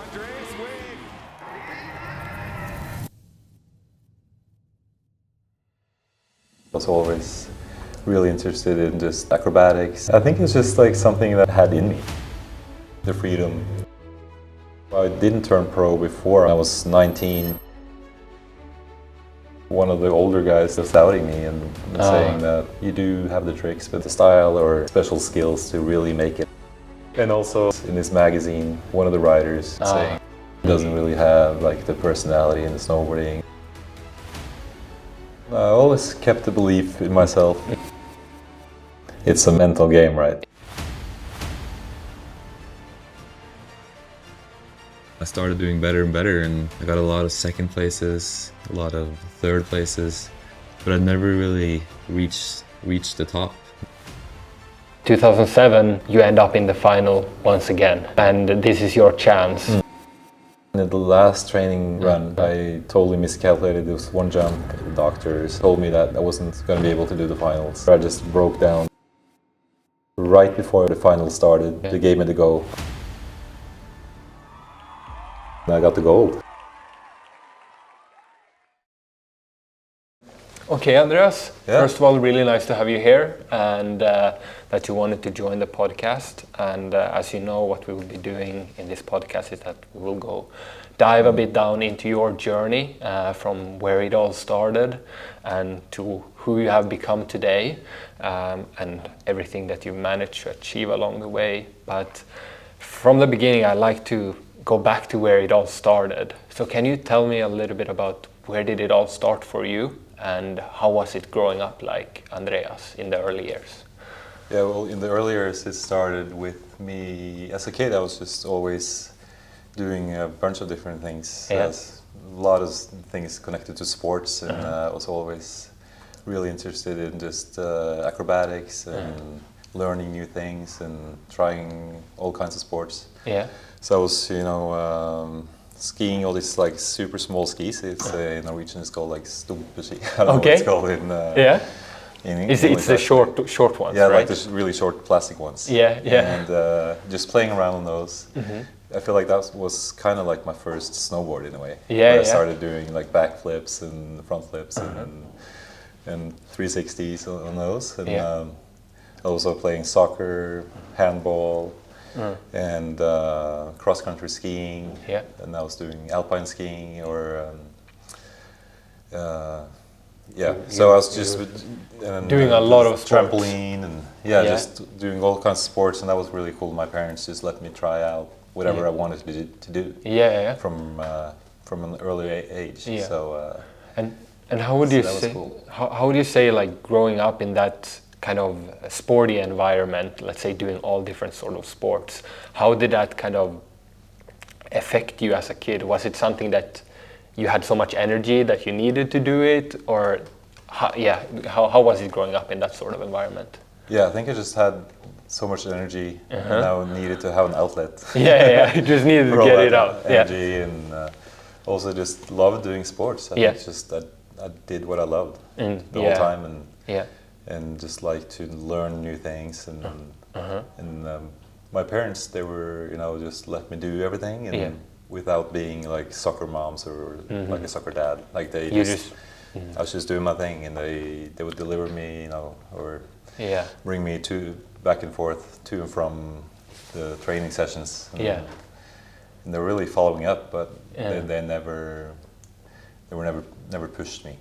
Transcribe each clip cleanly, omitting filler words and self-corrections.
Andreas Wiig. I was always really interested in just acrobatics. I think it's just like something that I had in me, the freedom. I didn't turn pro before I was 19. One of the older guys was doubting me and saying that you do have the tricks, but the style or special skills to really make it. And also in this magazine, one of the writers saying he doesn't really have like the personality in the snowboarding. I always kept the belief in myself. It's a mental game, right? I started doing better and better, and I got a lot of second places, a lot of third places, but I never really reached the top. 2007, you end up in the final once again, and this is your chance. In the last training run, I totally miscalculated. There was one jump. The doctors told me that I wasn't going to be able to do the finals. I just broke down. Right before the finals started, they gave me the go. And I got the gold. Okay, Andreas. Yeah. First of all, really nice to have you here, and that you wanted to join the podcast. And as you know, what we will be doing in this podcast is that we will dive a bit down into your journey from where it all started and to who you have become today, and everything that you managed to achieve along the way. But from the beginning, I like to go back to where it all started. So can you tell me a little bit about where did it all start for you? And how was it growing up like Andreas in the early years? Yeah, well, in the early years it started with me. As a kid I was just always doing a bunch of different things. Yeah. A lot of things connected to sports, and I was always really interested in just acrobatics and learning new things and trying all kinds of sports. Yeah. So I was, skiing all these like super small skis. It's in Norwegian it's called like stumpeski. I don't know what it's called in in English. It's the short ones, yeah, right? like the really short plastic ones. Yeah. And just playing around on those. I feel like that was kind of like my first snowboard in a way. Yeah, I started doing like backflips and front flips and 360s on those. And also playing soccer, handball, and cross-country skiing. Yeah. And I was doing alpine skiing or so I was just doing a lot of sports. Trampoline and just doing all kinds of sports, and that was really cool. My parents just let me try out whatever I wanted to do. Yeah. From an early age. Yeah. So and how would you say how would you say like growing up in that kind of sporty environment, let's say doing all different sort of sports, how did that kind of affect you as a kid? Was it something that you had so much energy that you needed to do it, or how was it growing up in that sort of environment? Yeah, I think I just had so much energy and I needed to have an outlet. You just needed to get it out. Energy and also just loved doing sports. I think it's just that I did what I loved the whole time and just like to learn new things and my parents, they were just let me do everything and without being like soccer moms or like a soccer dad. Like they I was just doing my thing, and they would deliver me, or bring me back and forth to and from the training sessions. And they're really following up, but they never pushed me.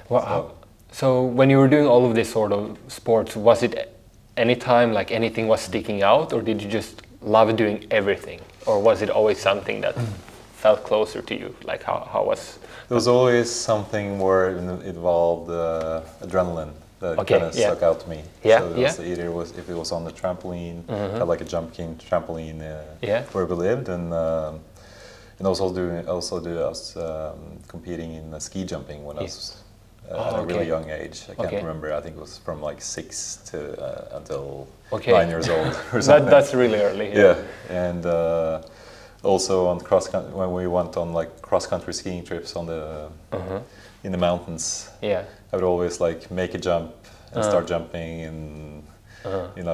Well, so when you were doing all of this sort of sports, was it any time like anything was sticking out, or did you just love doing everything, or was it always something that felt closer to you? Like how was? There was always something where it involved adrenaline that kind of stuck out to me. So it was either if it was on the trampoline, had like a jump king trampoline where we lived, and also competing in ski jumping when I was at a really young age. I can't remember. I think it was from like 6 to until 9 years old or something. That's really early. And also on when we went on like cross-country skiing trips on the in the mountains. I would always like make a jump and start jumping and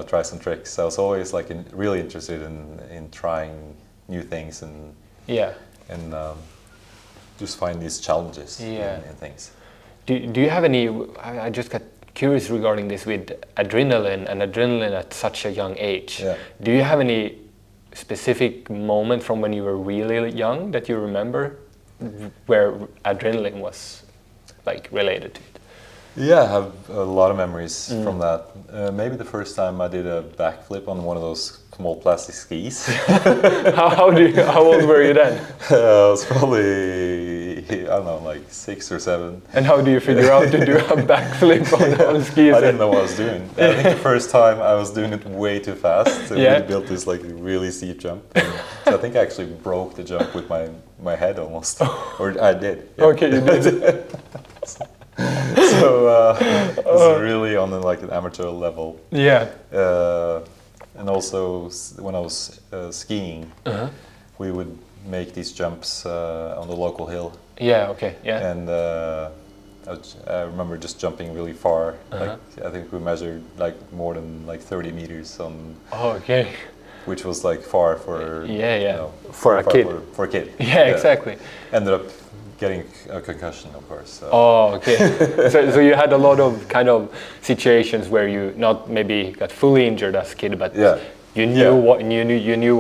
try some tricks. I was always like really interested in trying new things and yeah, and just find these challenges in things. Do you have any? I just got curious regarding this with adrenaline at such a young age. Yeah. Do you have any specific moment from when you were really young that you remember where adrenaline was like related to it? Yeah, I have a lot of memories from that. Maybe the first time I did a backflip on one of those small plastic skis. How old were you then? I was probably, I don't know, like 6 or 7. And how do you figure out to do a backflip on skis? I didn't know what I was doing. I think the first time I was doing it way too fast. So we built this like really steep jump. So I think I actually broke the jump with my head almost. Or I did. Yeah. Okay, you did. So it was really on like an amateur level. Yeah. And also when I was skiing, we would make these jumps on the local hill. Yeah. Okay. Yeah. And I remember just jumping really far. Like I think we measured like more than like 30 meters on. Oh, okay. Which was like far for you know, for a kid. For a kid. Yeah, exactly. Ended up getting a concussion, of course. So. Oh, okay. so you had a lot of kind of situations where you not maybe got fully injured as a kid, but you knew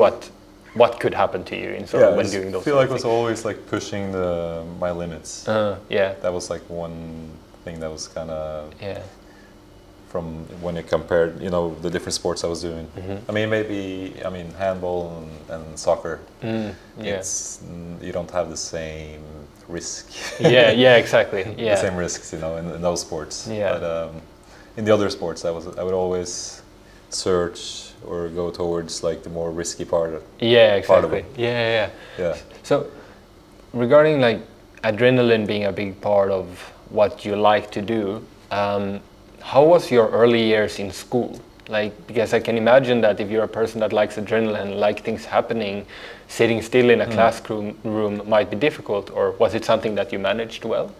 what could happen to you in sort of when doing those. I feel like I was always like pushing my limits. Yeah. That was like one thing that was kind of from when you compared, you know, the different sports I was doing. I mean, handball and soccer. It's you don't have the same risk. Yeah, exactly. Yeah. The same risks, you know, in those sports. Yeah. But in the other sports, I would always search or go towards like the more risky part. Yeah, exactly. Part of it. Yeah. So, regarding like adrenaline being a big part of what you like to do, how was your early years in school? Like, because I can imagine that if you're a person that likes adrenaline, like things happening, sitting still in a classroom might be difficult, or was it something that you managed well?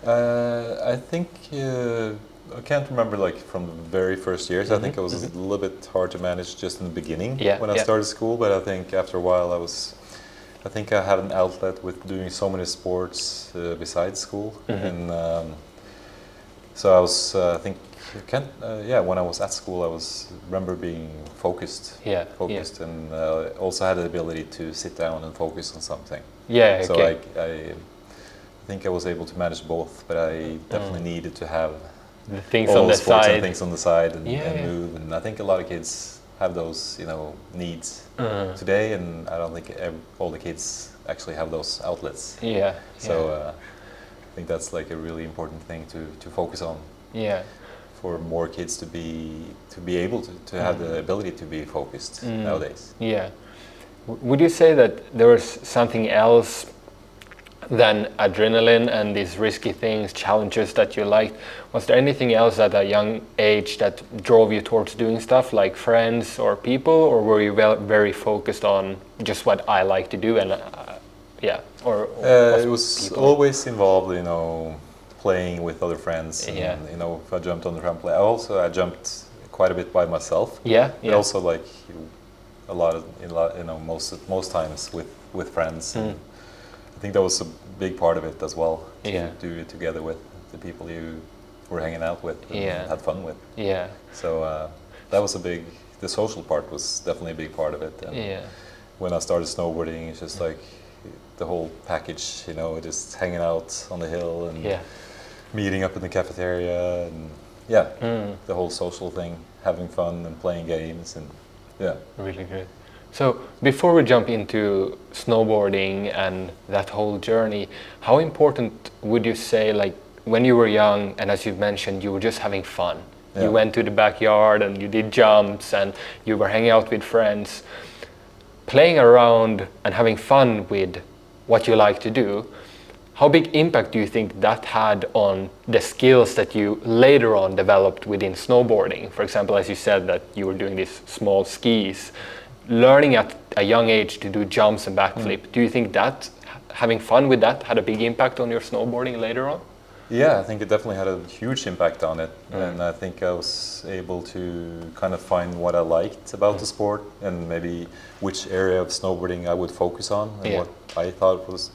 I think I can't remember like from the very first years. I think it was a little bit hard to manage just in the beginning when I started school, but I think after a while I think I had an outlet with doing so many sports besides school, and so I was I think when I was at school I remember being focused and also had the ability to sit down and focus on something. So I think I was able to manage both, but I definitely needed to have the things all on the sports side and things on the side and move, and I think a lot of kids have those, you know, needs today, and I don't think all the kids actually have those outlets. So I think that's like a really important thing to focus on. For more kids to be able to have the ability to be focused nowadays. Would you say that there was something else than adrenaline and these risky things, challenges that you liked? Was there anything else at a young age that drove you towards doing stuff, like friends or people, or were you very focused on just what I like to do and it was people? Always involved, you know, playing with other friends, and you know, if I jumped on the trampoline, I jumped quite a bit by myself. But also like a lot, you know, most times with friends. And I think that was a big part of it as well. To do it together with the people you were hanging out with and had fun with. So that was the social part was definitely a big part of it. And when I started snowboarding, it's just like the whole package, you know, just hanging out on the hill and meeting up in the cafeteria and the whole social thing, having fun and playing games and really good. So before we jump into snowboarding and that whole journey, how important would you say, like when you were young and as you've mentioned, you were just having fun. You went to the backyard and you did jumps and you were hanging out with friends, playing around and having fun with what you like to do. How big impact do you think that had on the skills that you later on developed within snowboarding? For example, as you said that you were doing these small skis, learning at a young age to do jumps and backflip. Do you think that having fun with that had a big impact on your snowboarding later on? Yeah, I think it definitely had a huge impact on it, and I think I was able to kind of find what I liked about the sport, and maybe which area of snowboarding I would focus on, and what I thought was.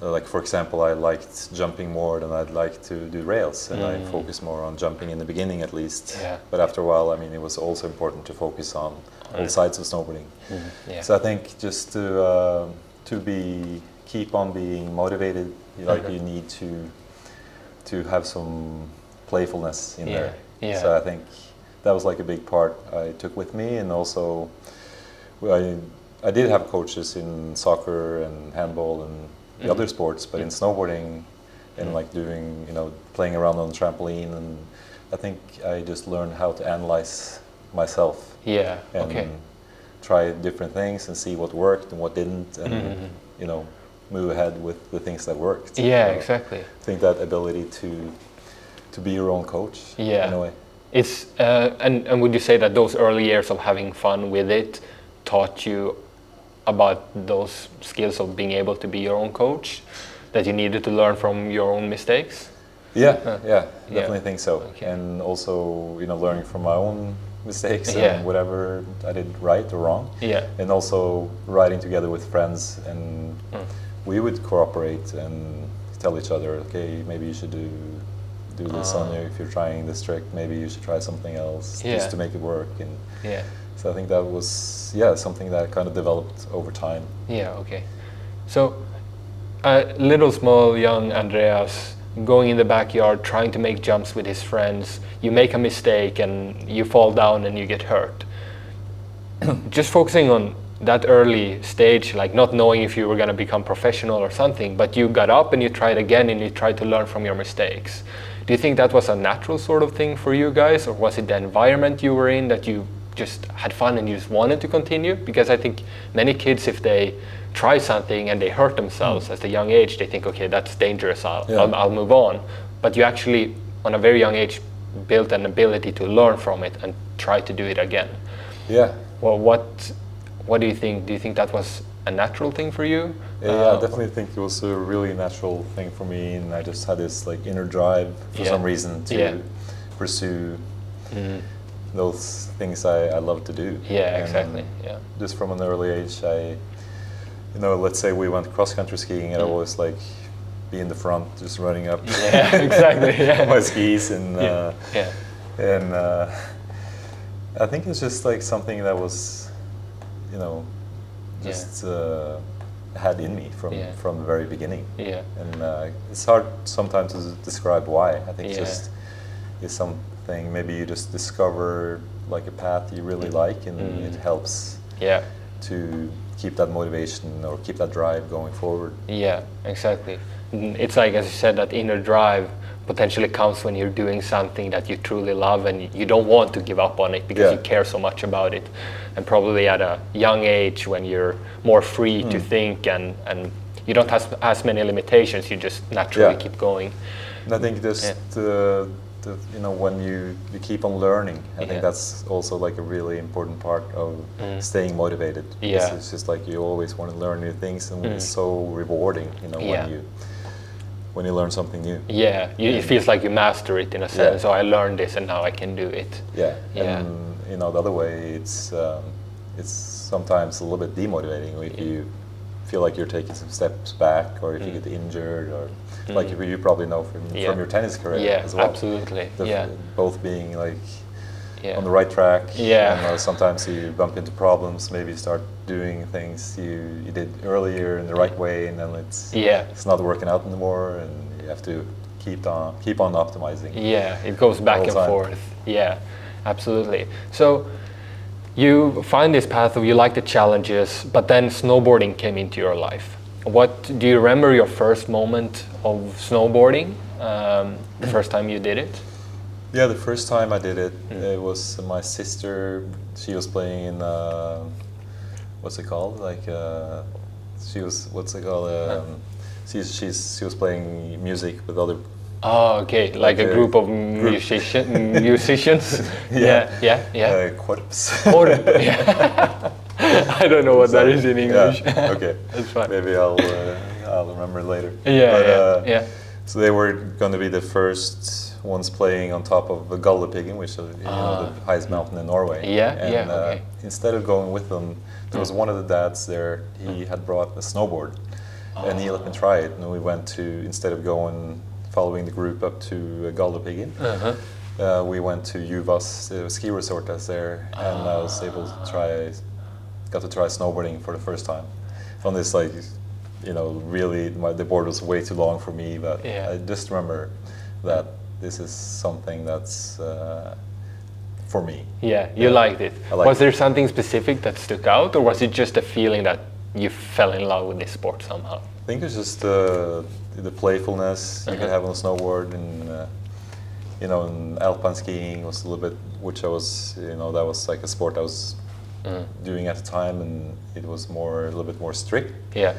I like, for example, I liked jumping more than I'd like to do rails, and I focused more on jumping in the beginning at least. But after a while, I mean, it was also important to focus on all sides of snowboarding. So I think just to keep on being motivated, like you need to have some playfulness in there. So I think that was like a big part I took with me, and also I did have coaches in soccer and handball and the other sports, but in snowboarding and like doing, playing around on the trampoline, and I think I just learned how to analyze myself. And try different things and see what worked and what didn't, and move ahead with the things that worked. Exactly. I think that ability to be your own coach in a way. It's and would you say that those early years of having fun with it taught you about those skills of being able to be your own coach, that you needed to learn from your own mistakes? Definitely think so. And also, learning from my own mistakes and whatever I did right or wrong. And also riding together with friends, and we would cooperate and tell each other, okay, maybe you should do this on you. If you're trying this trick, maybe you should try something else just to make it work. And so I think that was something that kind of developed over time. So little small young Andreas going in the backyard trying to make jumps with his friends, you make a mistake and you fall down and you get hurt. Just focusing on that early stage, like not knowing if you were going to become professional or something, but you got up and you tried again and you tried to learn from your mistakes. Do you think that was a natural sort of thing for you guys, or was it the environment you were in that you just had fun and you just wanted to continue? Because I think many kids, if they try something and they hurt themselves at a young age, they think, okay, that's dangerous, I'll move on. But you actually, on a very young age, built an ability to learn from it and try to do it again. Well, what do you think? Do you think that was a natural thing for you? I definitely think it was a really natural thing for me, and I just had this like inner drive for some reason to pursue those things I love to do. Exactly. Just from an early age, let's say we went cross-country skiing, and I always like be in the front, just running up my skis, and I think it's just like something that was, had in me from the very beginning. And it's hard sometimes to describe why. I think just is something, maybe you just discover like a path you really like, and it helps to keep that motivation or keep that drive going forward. Exactly. It's like, as you said, that inner drive potentially comes when you're doing something that you truly love and you don't want to give up on it because you care so much about it. And probably at a young age, when you're more free to think and you don't have as many limitations, you just naturally keep going. And I think just when you keep on learning, I think that's also like a really important part of staying motivated. It's just like you always want to learn new things, and it's so rewarding, when you learn something new. It feels like you master it in a sense. So I learned this and now I can do it. And the other way, it's sometimes a little bit demotivating if you feel like you're taking some steps back, or if you get injured, or like you probably know from your tennis career as well. Absolutely. Both being like on the right track. And sometimes you bump into problems. Maybe you start doing things you did earlier in the right way, and then it's not working out anymore, and you have to keep on optimizing. It goes back and forth. Absolutely. So you find this path of you like the challenges, but then snowboarding came into your life. Do you remember your first moment of snowboarding? The first time you did it? The first time I did it, it was my sister. She was playing in what's it called? Like she was she was playing music with other. Oh, okay, like a group of musicians. Corps. I don't know what that is in English. Okay, that's fine. Maybe I'll I'll remember later. Yeah. So they were going to be the first ones playing on top of the Galdhøpiggen, which is the highest mountain in Norway. And instead of going with them, there was one of the dads there. He had brought a snowboard, and he let me try it. And we went to, instead of following the group up to Galdhøpiggen, we went to Juvas ski resort that's there, and I was able to got to try snowboarding for the first time. On this, like, really, the board was way too long for me, but I just remember that this is something that's for me. Yeah, you liked it. Was there something specific that stuck out, or was it just a feeling that you fell in love with this sport somehow? I think it's just the playfulness you could have on a snowboard, and and alpine skiing was a little bit, which I was, that was like a sport I was doing at the time, and it was a little bit more strict. Yeah.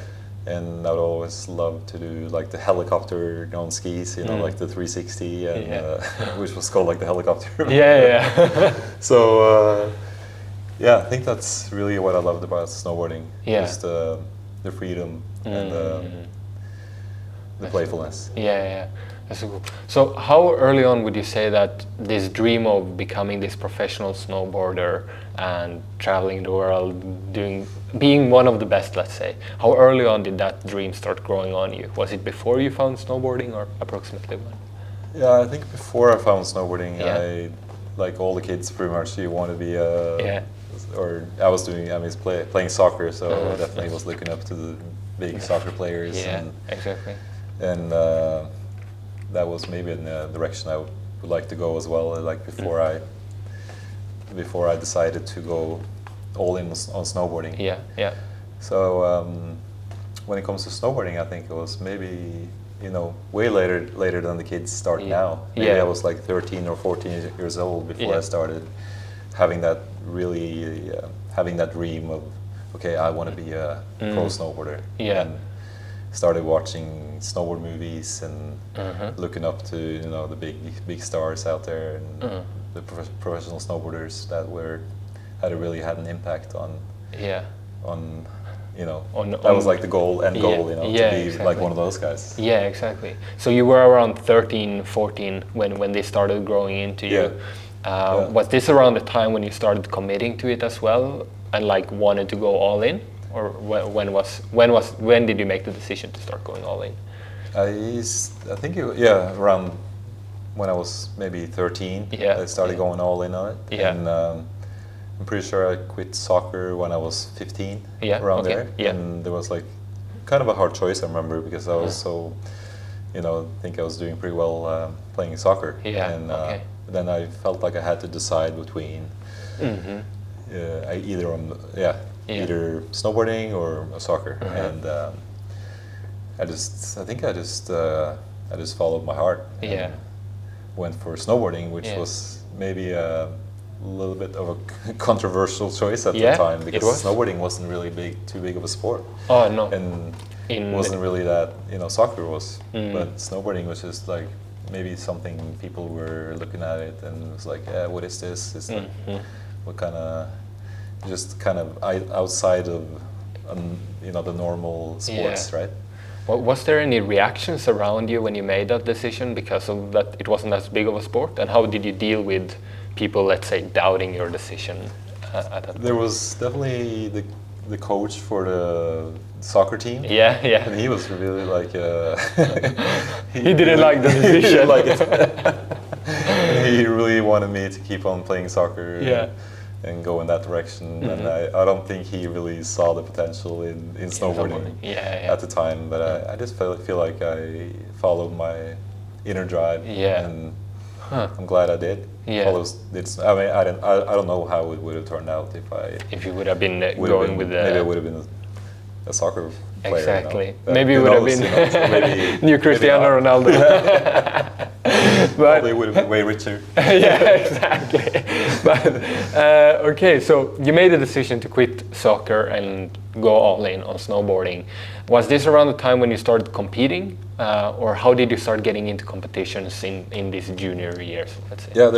And I would always love to do like the helicopter on skis, like the 360, and which was called like the helicopter. So I think that's really what I loved about snowboarding. Just the freedom and the playfulness. That's so cool. So how early on would you say that this dream of becoming this professional snowboarder and traveling the world, being one of the best, let's say, how early on did that dream start growing on you? Was it before you found snowboarding, or approximately when? Yeah, I think before I found snowboarding, I, like all the kids pretty much, you want to be or I was playing soccer, so I definitely was looking up to the big soccer players. And that was maybe in the direction I would like to go as well. Like before I decided to go all in on snowboarding. So when it comes to snowboarding, I think it was maybe way later than the kids start now. Maybe I was like 13 or 14 years old before I started having that dream of, okay, I want to be a pro snowboarder. And started watching snowboard movies and looking up to the big stars out there, and the professional snowboarders that really had an impact on that was like the end goal, to be like one of those guys. Yeah, exactly. So you were around 13, 14 when they started growing into you. Was this around the time when you started committing to it as well, and like wanted to go all in? Or when did you make the decision to start going all in? I think around when I was maybe 13. I started going all in on it. And I'm pretty sure I quit soccer when I was 15. Around there. And there was like kind of a hard choice, I remember, because I was so, think I was doing pretty well playing soccer. And then I felt like I had to decide between either snowboarding or soccer, and I just followed my heart. And went for snowboarding, which was maybe a little bit of a controversial choice at the time, because snowboarding wasn't really too big of a sport. Oh no! And it wasn't really that soccer was, but snowboarding was just like maybe something people were looking at it and it was like, what is this? It's like, what kind of outside of the normal sports, right? Was there any reactions around you when you made that decision because of that it wasn't as big of a sport? And how did you deal with people, let's say, doubting your decision at that point? There was definitely the coach for the soccer team. And he was really like he didn't like the decision. He didn't like it. He really wanted me to keep on playing soccer. And go in that direction, and I don't think he really saw the potential in snowboarding at the time. But I just feel like I followed my inner drive, and I'm glad I did. I don't know how it would have turned out if you would have been going with maybe I would have been a soccer player. Exactly. Maybe it would have been new Cristiano Ronaldo. But they would have been way richer. Exactly. But okay, so you made the decision to quit soccer and go all in on snowboarding. Was this around the time when you started competing, or how did you start getting into competitions in these junior years, let's say? Yeah,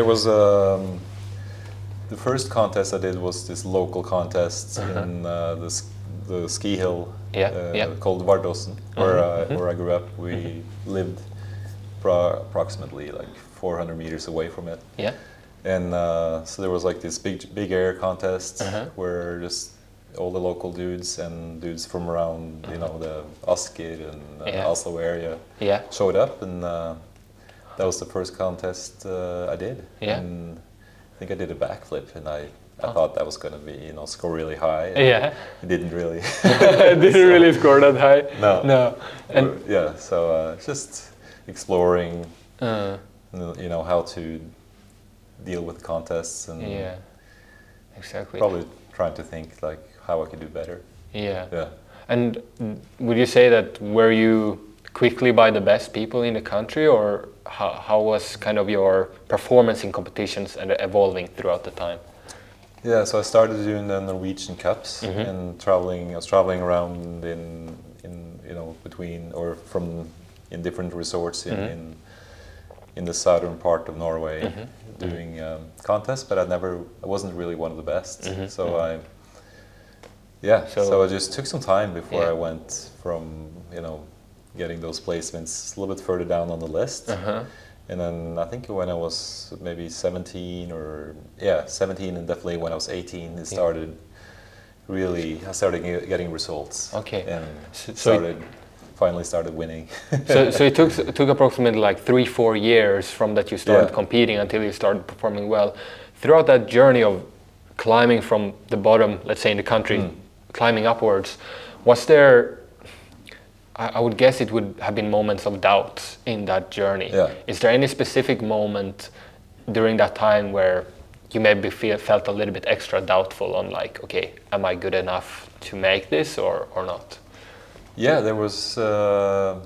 the first contest I did was this local contest in the ski hill called Vardåsen, where I grew up. We lived approximately like 400 meters away from it. Yeah. And so there was like this big air contest where just all the local dudes and dudes from around, you know, the Asker and Oslo area showed up, and that was the first contest I did. Yeah. And I think I did a backflip, and I thought that was going to be, you know, score really high. Yeah. It didn't really. Didn't really score that high. No. And yeah, so just exploring, you know, how to deal with contests, and exactly. probably trying to think like how I could do better. Yeah. And would you say that were you quickly by the best people in the country, or how was kind of your performance in competitions and evolving throughout the time? Yeah, so I started doing the Norwegian Cups and traveling. I was traveling around in you know, between or from in different resorts in the southern part of Norway, doing contests, but I wasn't really one of the best. So so I just took some time before I went from, you know, getting those placements a little bit further down on the list. And then I think when I was maybe 17 and definitely when I was 18, I started getting results. Okay. And finally started winning. so it took approximately like 3-4 years from that you started competing until you started performing well. Throughout that journey of climbing from the bottom, let's say in the country, climbing upwards, was there, I would guess it would have been moments of doubt in that journey. Is there any specific moment during that time where you maybe felt a little bit extra doubtful on like, okay, am I good enough to make this or not? Yeah, there was, I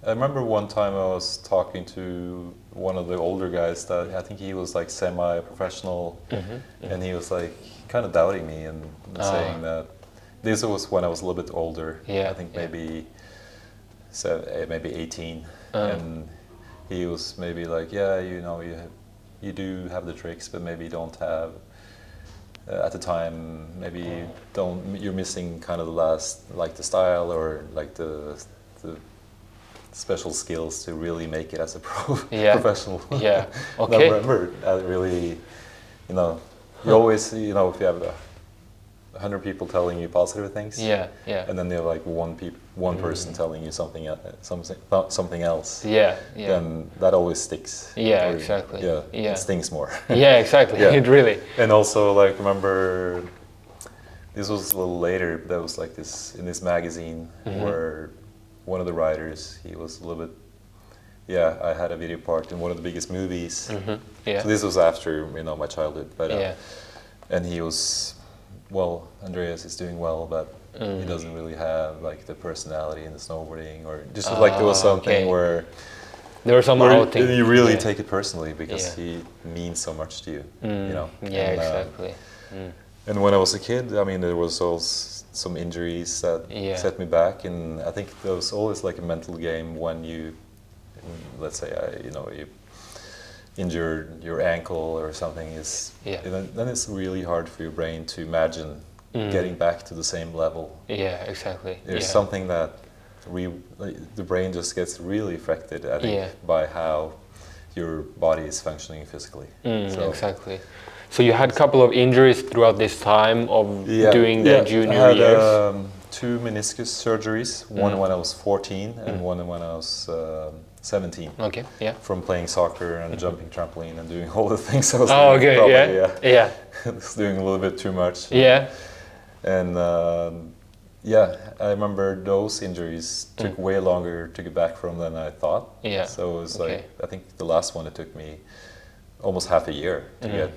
remember one time I was talking to one of the older guys that I think he was like semi-professional, and he was like kind of doubting me and saying that this was when I was a little bit older. I think maybe 18, and he was maybe like, yeah, you know, you do have the tricks, but maybe you don't have at the time, maybe you're missing kind of the last, like the style or like the special skills to really make it as a professional. Okay. I remember really, you know, you always, you know, if you have 100 people telling you positive things, and then you have like one person telling you something else, then that always sticks. Exactly. It stings more. Exactly. It really. And also, like, remember, this was a little later, but that was like this in this magazine where one of the writers, he was a little bit, I had a video part in one of the biggest movies. So this was after, you know, my childhood, but and he was, well, Andreas is doing well, but he doesn't really have like the personality in the snowboarding, or just like there was something where there was some outing. You really take it personally because he means so much to you, you know. Exactly. And when I was a kid, I mean, there was also some injuries that set me back, and I think there was always like a mental game when you, let's say, you know, you injure your ankle or something, then it's really hard for your brain to imagine getting back to the same level. Exactly. There's something that the brain just gets really affected, I think, by how your body is functioning physically. Exactly. So you had a couple of injuries throughout this time of doing the junior years? I had 2 meniscus surgeries, one when I was 14 and one when I was 17. Okay, From playing soccer and jumping trampoline and doing all the things I was doing. Probably, Just doing a little bit too much. And I remember those injuries took way longer to get back from than I thought. So it was like, I think the last one, it took me almost half a year to get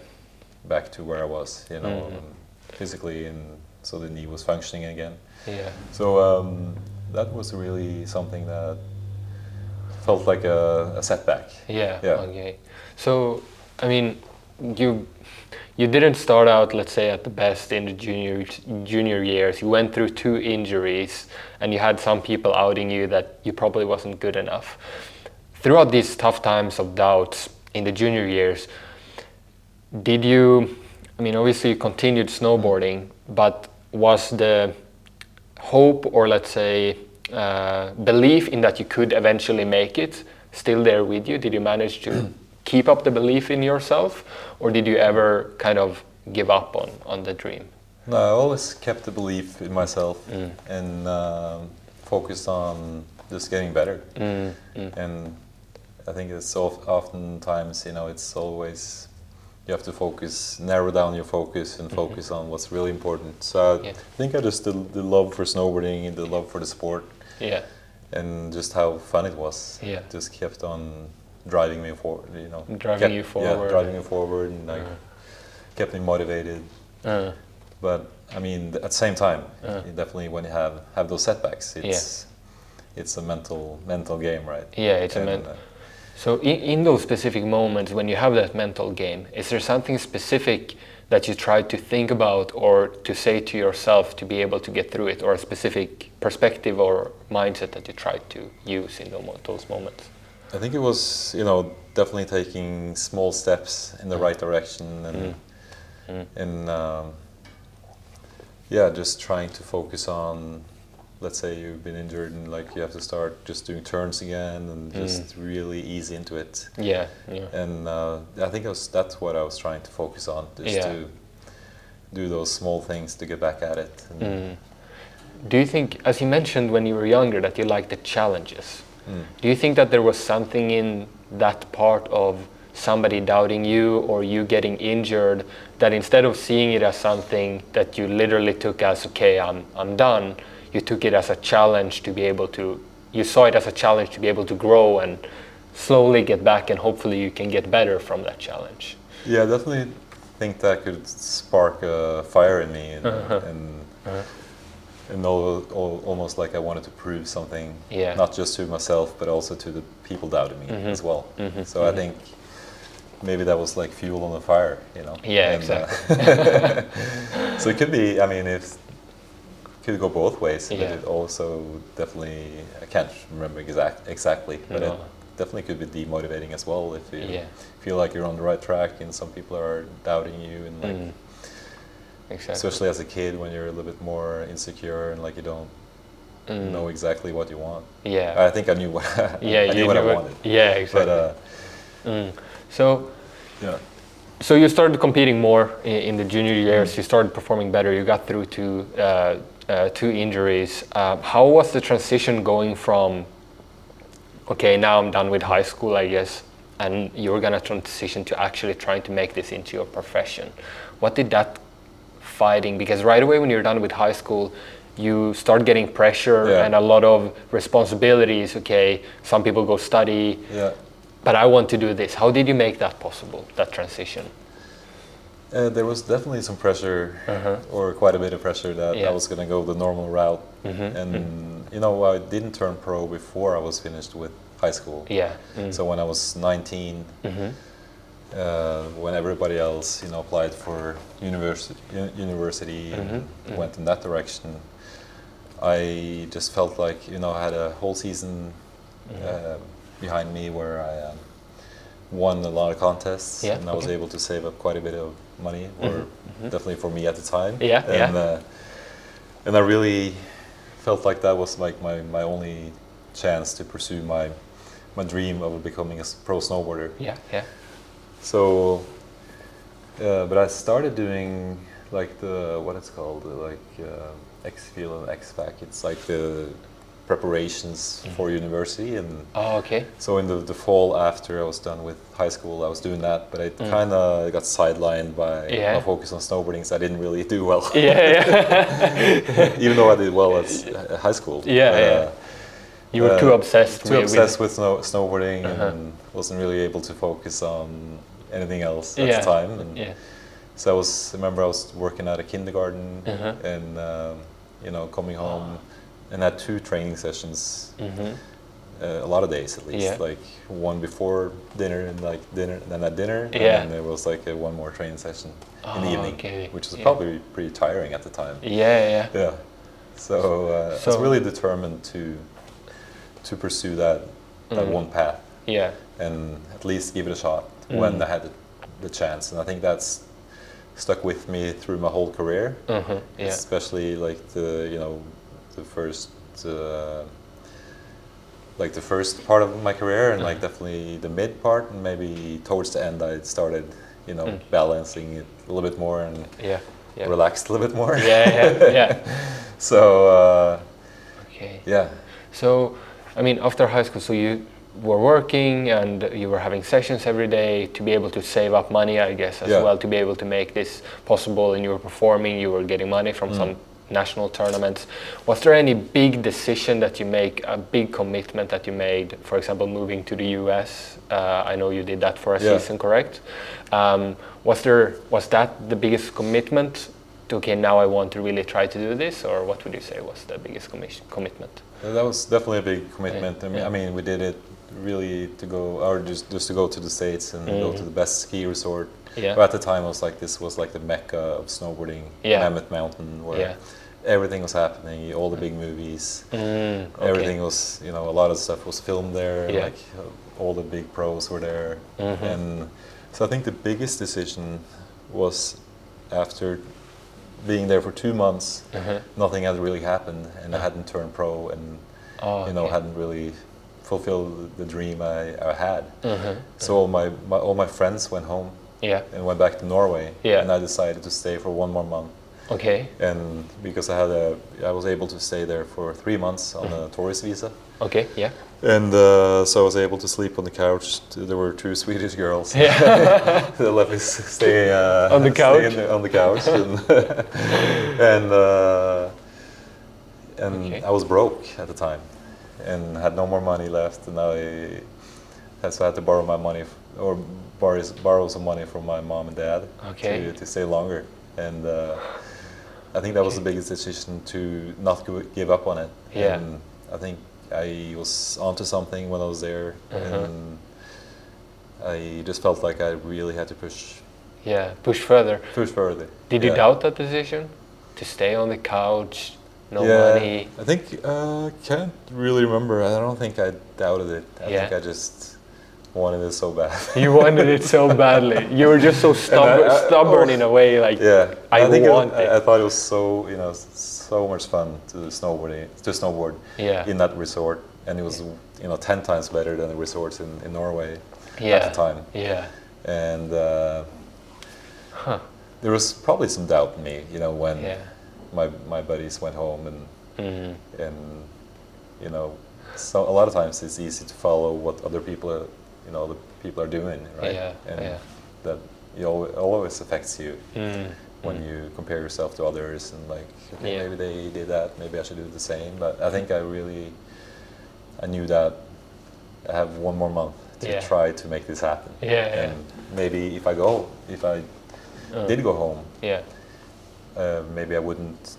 back to where I was, you know, physically, and so the knee was functioning again. So that was really something that felt like a setback. Okay. So, I mean, you didn't start out, let's say, at the best in the junior years. You went through 2 injuries, and you had some people outing you that you probably wasn't good enough. Throughout these tough times of doubts in the junior years, did you I mean, obviously you continued snowboarding, but was the hope, or let's say belief in that you could eventually make it still there with you? Did you manage to keep up the belief in yourself, or did you ever kind of give up on the dream? No, I always kept the belief in myself and focused on just getting better. And I think it's oftentimes, you know, it's always, you have to focus, narrow down your focus and focus on what's really important. So I think I just, the love for snowboarding and the love for the sport, and just how fun it was, just kept on driving me forward, you know. Driving you forward. Yeah, driving me forward, and like kept me motivated. But I mean, at the same time, you definitely when you have those setbacks, it's a mental game, right? Yeah, it's a mental. So in those specific moments when you have that mental game, is there something specific that you try to think about or to say to yourself to be able to get through it, or a specific perspective or mindset that you try to use in those moments? I think it was, you know, definitely taking small steps in the right direction, and just trying to focus on, let's say you've been injured and like you have to start just doing turns again and just really ease into it. And I think that's what I was trying to focus on, just to do those small things to get back at it. Do you think, as you mentioned when you were younger, that you liked the challenges? Do you think that there was something in that part of somebody doubting you or you getting injured, that instead of seeing it as something that you literally took as, okay, I'm done, you took it as a challenge to be able to, you saw it as a challenge to be able to grow and slowly get back, and hopefully you can get better from that challenge? Yeah, I definitely think that could spark a fire in me, and almost like I wanted to prove something, not just to myself, but also to the people doubting me as well. So I think maybe that was like fuel on the fire, you know? Yeah, exactly. So it could be, I mean, it could go both ways, but it also definitely, I can't remember exactly, but it definitely could be demotivating as well if you feel like you're on the right track and some people are doubting you, and like, especially as a kid when you're a little bit more insecure and like you don't know exactly what you want. I think I knew what I knew what I wanted. Yeah, exactly. But, so you started competing more in the junior years. You started performing better. You got through to 2 injuries. How was the transition going from, okay, now I'm done with high school, I guess, and you're gonna transition to actually trying to make this into your profession? What did that fighting, because right away when you're done with high school, you start getting pressure and a lot of responsibilities. Okay, some people go study, but I want to do this. How did you make that possible, that transition? There was definitely some pressure, or quite a bit of pressure, that I was going to go the normal route. And you know, I didn't turn pro before I was finished with high school. So when I was 19, when everybody else, you know, applied for university and went in that direction, I just felt like, you know, I had a whole season behind me where I won a lot of contests, and I was able to save up quite a bit of money, or definitely for me at the time. And I really felt like that was like my only chance to pursue my dream of becoming a pro snowboarder. So, but I started doing like what it's called, like X-Feel and X-Pac. It's like the preparations for university, and so in the fall after I was done with high school, I was doing that, but I kind of got sidelined by my focus on snowboarding, so I didn't really do well. Even though I did well at high school. You were too obsessed with snowboarding, and wasn't really able to focus on anything else at the time. And so I remember I was working at a kindergarten, and you know, coming home and had 2 training sessions, a lot of days at least, like one before dinner and like then at dinner, and then there was like one more training session in the evening, which was probably pretty tiring at the time. So I was really determined to pursue that one path, and at least give it a shot when I had the chance. And I think that's stuck with me through my whole career. Especially like the first part of my career, and like definitely the mid part, and maybe towards the end I started balancing it a little bit more and relaxed a little bit more. So so I mean, after high school, so you were working and you were having sessions every day to be able to save up money, I guess, as well, to be able to make this possible, and you were performing, you were getting money from some national tournaments. Was there any big decision that you make, a big commitment that you made, for example, moving to the US? I know you did that for a season, correct? Was that the biggest commitment to, okay, now I want to really try to do this, or what would you say was the biggest commitment? That was definitely a big commitment. I mean, we did it really to go, or just to go to the States and go to the best ski resort. But at the time, it was like this was like the mecca of snowboarding, Mammoth Mountain, where everything was happening, all the big movies, everything was, a lot of stuff was filmed there, like all the big pros were there. And so I think the biggest decision was after being there for 2 months, nothing had really happened, and I hadn't turned pro, and hadn't really fulfilled the dream I had. So all my friends went home and went back to Norway, and I decided to stay for 1 more month. And because I was able to stay there for 3 months on a tourist visa. And so I was able to sleep on the couch. There were 2 Swedish girls that let me stay on the couch. On the couch, and I was broke at the time, and had no more money left, and I had to borrow my money, or borrow some money from my mom and dad to stay longer. And I think that was the biggest decision, to not give up on it. And I think I was onto something when I was there, and I just felt like I really had to push further. Did you doubt that decision, to stay on the couch, no money? I think can't really remember. I don't think I doubted it. I think I just wanted it so bad. You wanted it so badly. You were just so stubborn in a way. Like I thought it was so so much fun to snowboard in that resort, and it was 10 times better than the resorts in Norway at the time. And there was probably some doubt in me, when my buddies went home, and so a lot of times it's easy to follow what other people are doing, right? That always affects you when you compare yourself to others, and like, maybe they did that, maybe I should do the same. But I think I knew that I have 1 more month to try to make this happen. And maybe if I did go home, maybe I wouldn't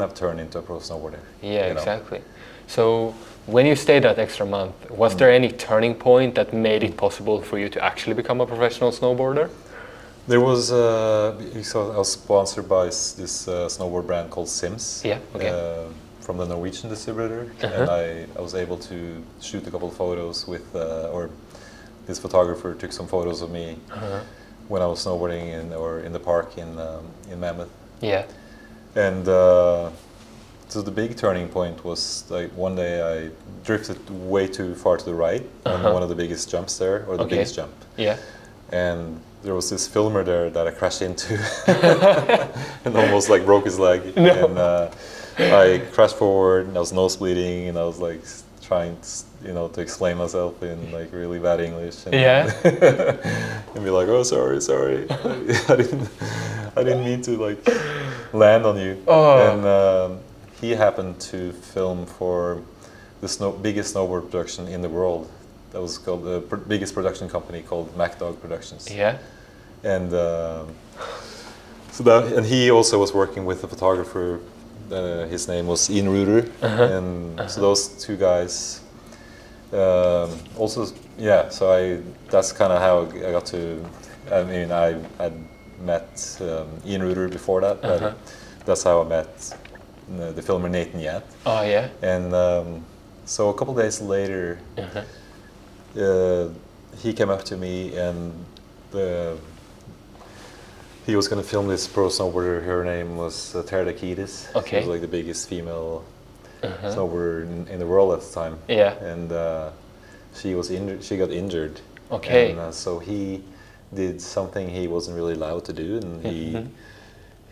have turned into a pro snowboarder. Exactly. So when you stayed that extra month, was there any turning point that made it possible for you to actually become a professional snowboarder? There was, I was sponsored by this snowboard brand called Sims, from the Norwegian distributor, and I was able to shoot a couple of photos with, or this photographer took some photos of me when I was snowboarding in the park in Mammoth. And so the big turning point was like one day I drifted way too far to the right on one of the biggest jumps there, or the biggest jump. And there was this filmer there that I crashed into and almost like broke his leg. And I crashed forward, and I was nose bleeding, and I was like trying to explain myself in like really bad English, and, and be like, oh, sorry, I didn't mean to like land on you. And he happened to film for the biggest snowboard production in the world. That was called the biggest production company called MacDog Productions. And and he also was working with a photographer. His name was Ian Ruder, and so those 2 guys. Also, so that's kind of how I got to. I mean, I met Ian Ruder before that, but that's how I met the filmer Nathan Yat. And so a couple days later, he came up to me, and he was going to film this pro snowboarder. Her name was Terda Kiedis. Okay. She was like the biggest female snowboarder in the world at the time. Yeah. And she was injured. She got injured. Okay. And so he did something he wasn't really allowed to do, and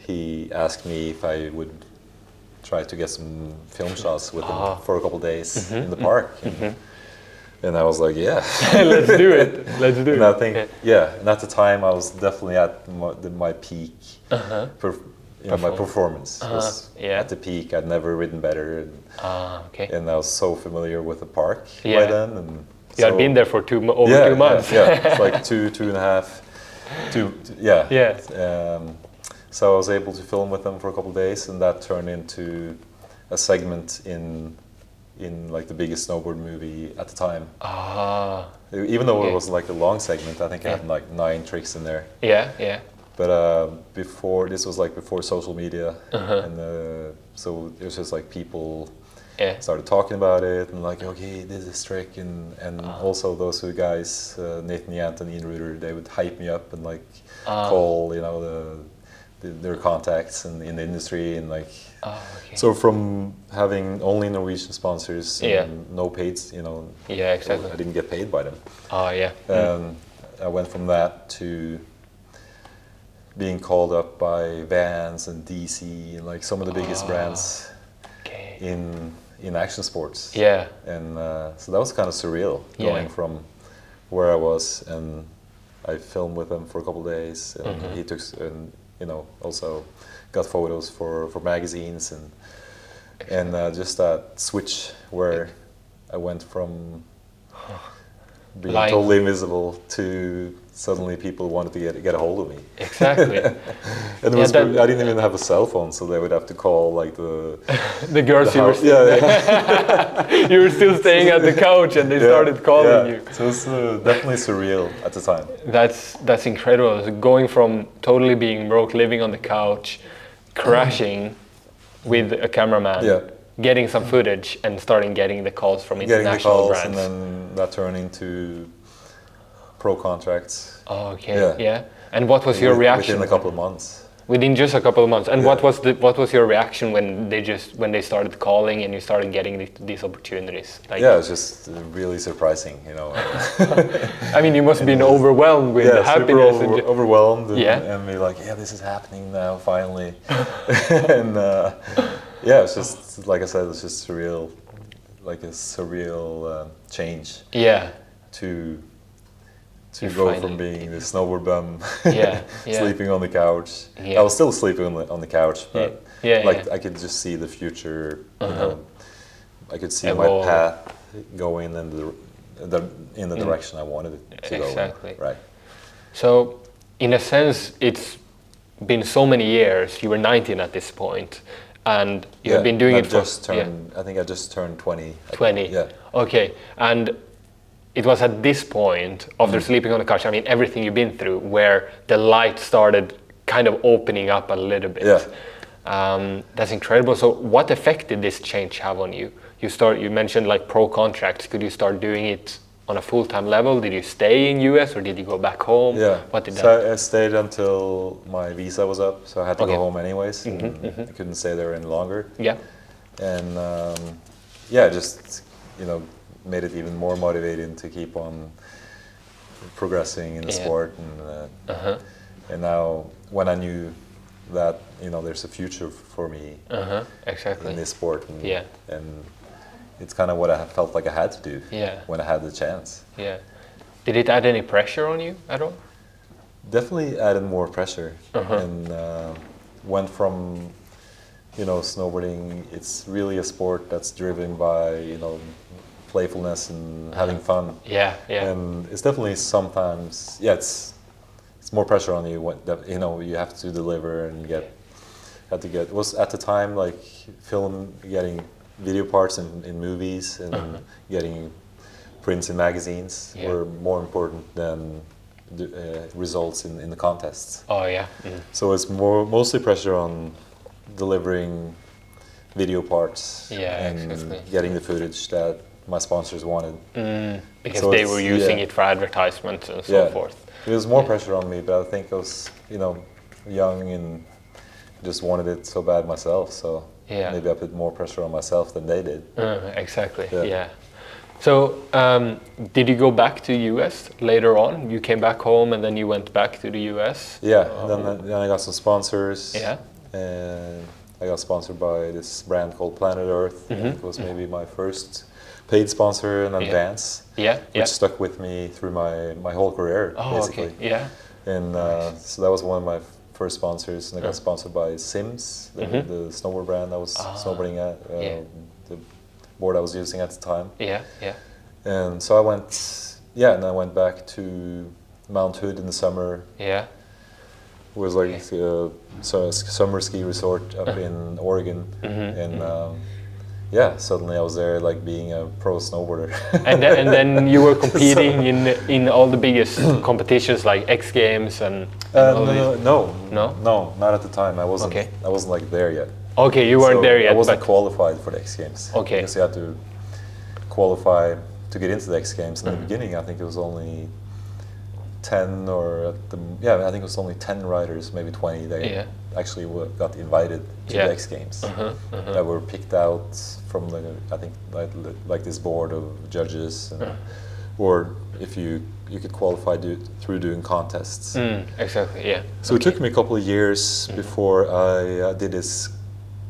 he asked me if I would try to get some film shots with him for a couple of days in the park. And I was like, yeah. Let's do it. Let's do it. And I think, and at the time I was definitely at my peak. My performance was at the peak. I'd never ridden better. And I was so familiar with the park by then. And you had been there for over 2 months. It's like two and a half. So I was able to film with them for a couple of days, and that turned into a segment in like the biggest snowboard movie at the time. Even though it wasn't like a long segment, I think I had like 9 tricks in there. But this was like before social media, and so it was just like people started talking about it, and like, okay, this is trick, and also those 2 guys, Nathan Yant and Ian Ruder, they would hype me up and like call, their contacts in the industry, and like, so from having only Norwegian sponsors and no paid, exactly. I didn't get paid by them. I went from that to being called up by Vans and DC and like some of the biggest brands in action sports. And so that was kind of surreal, going from where I was, and I filmed with him for a couple of days, and he took also got photos for magazines, and just that switch where I went from being totally invisible to suddenly people wanted to get a hold of me. Exactly. And it was I didn't even have a cell phone, so they would have to call like the girls you were still you were still staying at the couch, and they started calling you. So it's definitely surreal at the time. That's incredible. Going from totally being broke, living on the couch, crashing with a cameraman, getting some footage, and starting getting the calls from international brands. And then that turned into pro contracts. And what was your reaction? Within a couple of months. Within just a couple of months. And what was your reaction when they started calling and you started getting these opportunities? Like, it's just really surprising, I mean, you must have been overwhelmed with happiness. Overwhelmed and be like, this is happening now, finally. And it's just, like I said, it's just surreal, like a surreal change. To go from being the snowboard bum, sleeping on the couch. I was still sleeping on the couch, but I could just see the future. I could see my path going in the direction I wanted it to go. Exactly. Right. So, in a sense, it's been so many years. You were 19 at this point, and you have been doing it for. I think I just turned 20. 20. Okay, and it was at this point, after sleeping on the couch, I mean, everything you've been through, where the light started kind of opening up a little bit. That's incredible. So what effect did this change have on you? You mentioned like pro contracts. Could you start doing it on a full-time level? Did you stay in US or did you go back home? What did that? I stayed until my visa was up, so I had to go home anyways. I couldn't stay there any longer. And just, made it even more motivating to keep on progressing in the sport, and now when I knew that there's a future for me in this sport, and it's kind of what I felt like I had to do when I had the chance. Did it add any pressure on you at all? Definitely added more pressure, and went from snowboarding. It's really a sport that's driven by playfulness and having fun. And it's definitely sometimes, it's more pressure on you. You have to deliver and it was at the time like getting video parts in movies and getting prints in magazines were more important than the results in the contests. So it's mostly pressure on delivering video parts and getting the footage that my sponsors wanted. Because they were using it for advertisements and so forth. There was more pressure on me, but I think it was, young and just wanted it so bad myself. So maybe I put more pressure on myself than they did. Exactly. Yeah. So did you go back to US later on? You came back home and then you went back to the US? Yeah. Then I got some sponsors. Yeah. And I got sponsored by this brand called Planet Earth. I think it was maybe my first paid sponsor in advance. Which stuck with me through my whole career, basically. Okay. Yeah. And so that was one of my first sponsors, and I got sponsored by Sims, the snowboard brand I was snowboarding at, the board I was using at the time. And so I went, and I went back to Mount Hood in the summer. It was like a summer ski resort up in Oregon, and suddenly I was there, like being a pro snowboarder. and then you were competing in all the biggest competitions like X Games and no, not at the time. I wasn't. I wasn't like there yet. Okay, you weren't there yet. I wasn't qualified for the X Games. Okay, because you had to qualify to get into the X Games. In the beginning, I think it was only 10 or I think it was only 10 riders, maybe 20 that actually got invited to the X Games that were picked out from I think like this board of judges, or if you could qualify through doing contests. Exactly. Yeah. So it took me a couple of years before I did this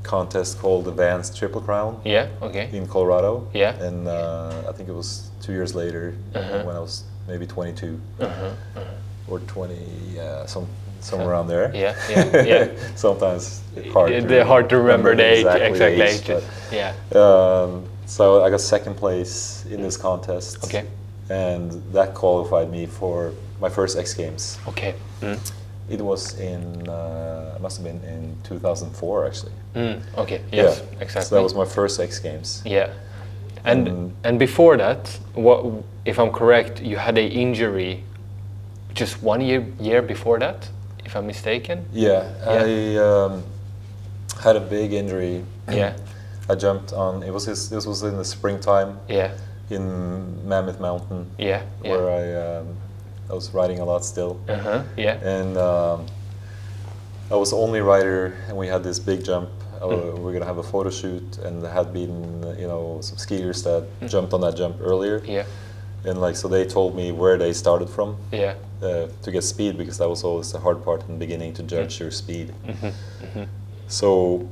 contest called Advanced Triple Crown. In Colorado. And I think it was 2 years later when I was maybe 22 or 20, somewhere around there. Sometimes hard to remember the exact age. So I got second place in this contest. And that qualified me for my first X Games. It was it must have been in 2004 actually. Exactly. So that was my first X Games. And before that, if I'm correct, you had an injury just 1 year before that, if I'm mistaken? I had a big injury. I jumped on, this was in the springtime in Mammoth Mountain, where I was riding a lot still. And I was the only rider, and we had this big jump. We were gonna have a photo shoot, and there had been some skiers that jumped on that jump earlier. And so they told me where they started from to get speed, because that was always the hard part in the beginning, to judge your speed. So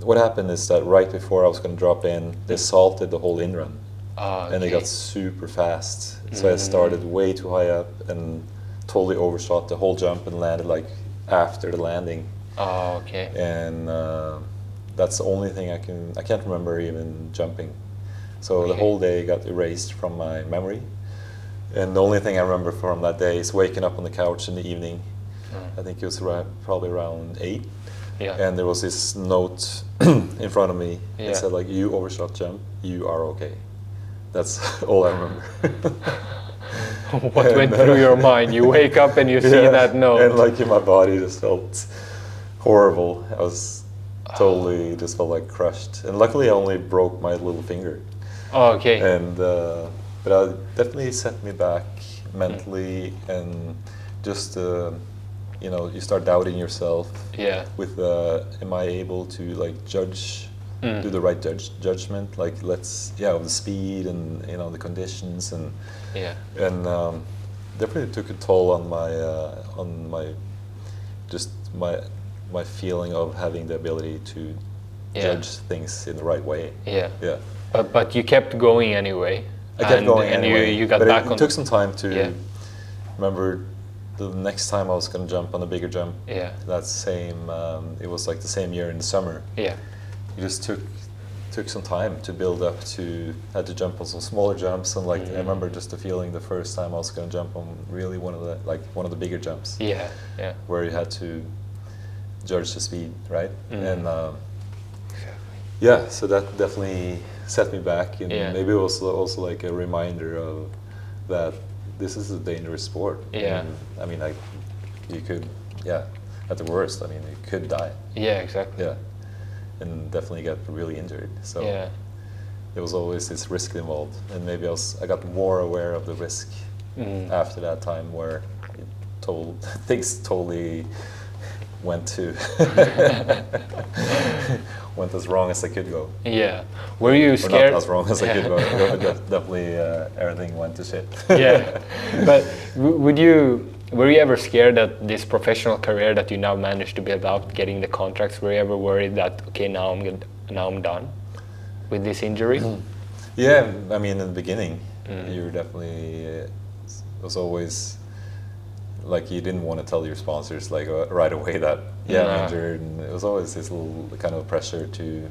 what happened is that right before I was going to drop in, they salted the whole in-run. And they got super fast. So I started way too high up and totally overshot the whole jump and landed like after the landing. And that's the only thing I can't remember even jumping. So the whole day got erased from my memory. And the only thing I remember from that day is waking up on the couch in the evening. I think it was probably around 8. And there was this note in front of me. It said like, "You overshot jump, you are okay." That's all I remember. What went through your mind? You wake up and you see that note. And like my body just felt horrible. I was totally just felt like crushed. And luckily I only broke my little finger. And but it definitely set me back mentally, and just you start doubting yourself. With am I able to like judge? Do the right judgment, like of the speed and the conditions, and definitely took a toll on my feeling of having the ability to judge things in the right way. But you kept going anyway. I kept going anyway. And you got back on. It took some time to remember. The next time I was going to jump on a bigger jump, that same it was like the same year in the summer. It just took some time to build up to, had to jump on some smaller jumps, and I remember just the feeling the first time I was going to jump on really one of the bigger jumps. Where you had to judge the speed, right? And so that definitely set me back, and maybe it was also like a reminder of that this is a dangerous sport. And, I mean, you could, at the worst, I mean, you could die. And definitely get really injured. So there was always this risk involved, and maybe I got more aware of the risk after that time, where things totally went as wrong as I could go. Yeah. Were you scared? Or not as wrong as I could go. Definitely everything went to shit. Yeah. But were you ever scared that this professional career that you now managed to build up, getting the contracts, were you ever worried that, okay, now I'm done with this injury? Yeah, I mean, in the beginning, you were definitely, it was always, like, you didn't want to tell your sponsors, like, right away that, I'm injured, and it was always this little kind of pressure to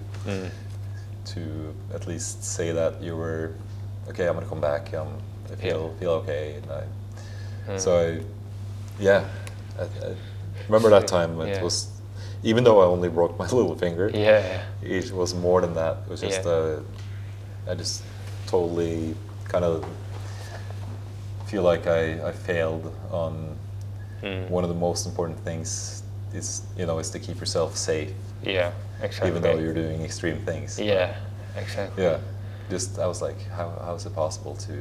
at least say that you were, okay, I'm going to come back, I feel okay, and so I remember that time. It was, even though I only broke my little finger, it was more than that. It was just I just totally kind of feel like I failed on one of the most important things is to keep yourself safe. Yeah, exactly. Even though you're doing extreme things. Yeah, exactly. Yeah, just I was like, how is it possible to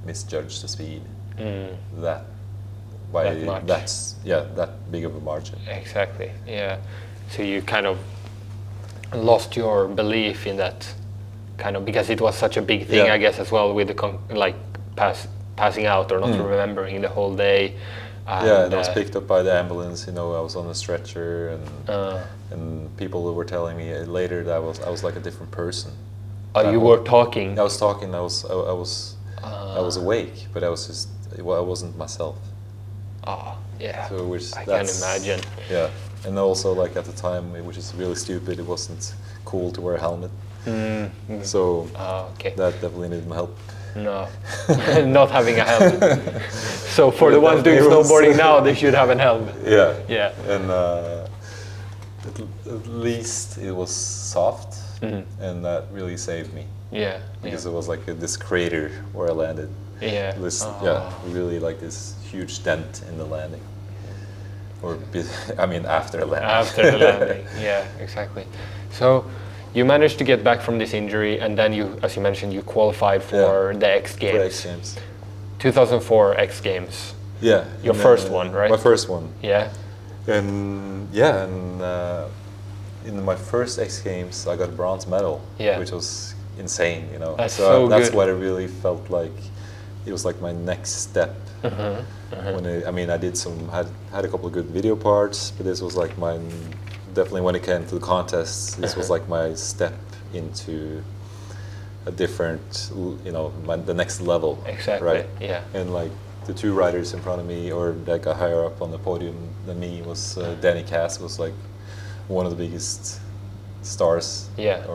misjudge the speed that big of a margin? Exactly. Yeah. So you kind of lost your belief in that kind of, because it was such a big thing, I guess, as well, with the passing out or not remembering the whole day. And I was picked up by the ambulance. I was on a stretcher, and people were telling me later that I was like a different person. Oh, you were talking. I was talking. I was awake, but I wasn't myself. Oh, yeah. So I can imagine. Yeah, and also like at the time, which is really stupid, it wasn't cool to wear a helmet. So that definitely needed my help. No, not having a helmet. So for the ones doing snowboarding now, they should have a helmet. Yeah. And at least it was soft, and that really saved me. Yeah. Because it was like this crater where I landed. Yeah. Really like this huge dent in the landing. After the landing. After the landing, yeah, exactly. So you managed to get back from this injury, and then you, as you mentioned, you qualified for the X Games. For X Games. 2004 X Games. Yeah. Your first one, right? My first one. Yeah. And in my first X Games, I got a bronze medal, which was insane, That's that's good. what it really felt like. It was like my next step. When I did had a couple of good video parts, but this was like definitely when it came to the contests, this was like my step into a different, the next level. Exactly. Right. Yeah. And like the two riders in front of me, or that got higher up on the podium than me, was Danny Cass, was like one of the biggest stars. Yeah.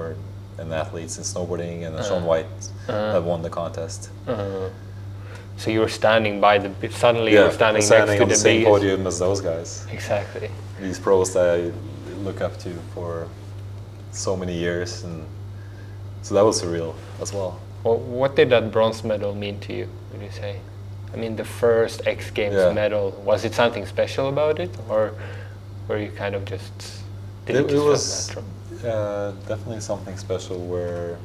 And athletes in snowboarding, and Sean White that won the contest. So you were standing by suddenly you were standing next to on the same biggest podium as those guys. Exactly. These pros that I look up to for so many years, and so that was surreal as well. Well, what did that bronze medal mean to you, would you say? The first X Games medal, was it something special about it, or were you kind of just it was natural? Definitely something special, where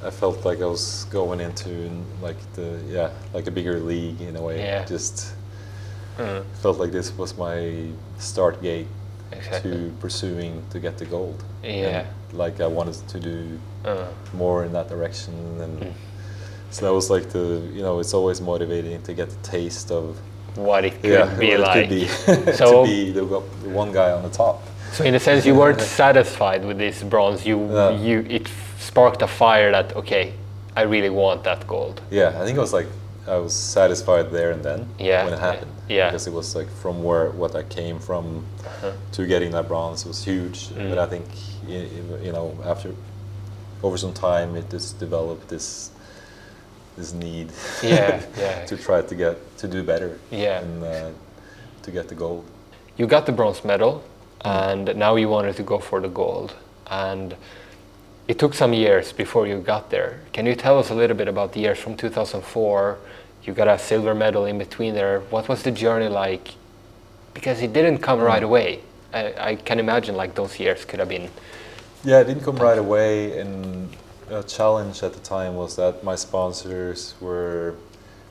I felt like I was going into like a bigger league in a way. Yeah. Just felt like this was my start gate to pursuing to get the gold. Yeah. And like I wanted to do more in that direction, and so that was like it's always motivating to get the taste of what it could be like. So to be the one guy on the top. So in a sense, you weren't satisfied with this bronze. It sparked a fire that, okay, I really want that gold. Yeah, I think it was like I was satisfied there and then when it happened. Yeah. Because it was like from what I came from to getting that bronze was huge. But I think over some time it just developed this need to try to do better and to get the gold. You got the bronze medal, and now you wanted to go for the gold, and it took some years before you got there. Can you tell us a little bit about the years from 2004? You got a silver medal in between there. What was the journey like? Because it didn't come right away. I can imagine like those years could have been. Yeah, it didn't come right away, and a challenge at the time was that my sponsors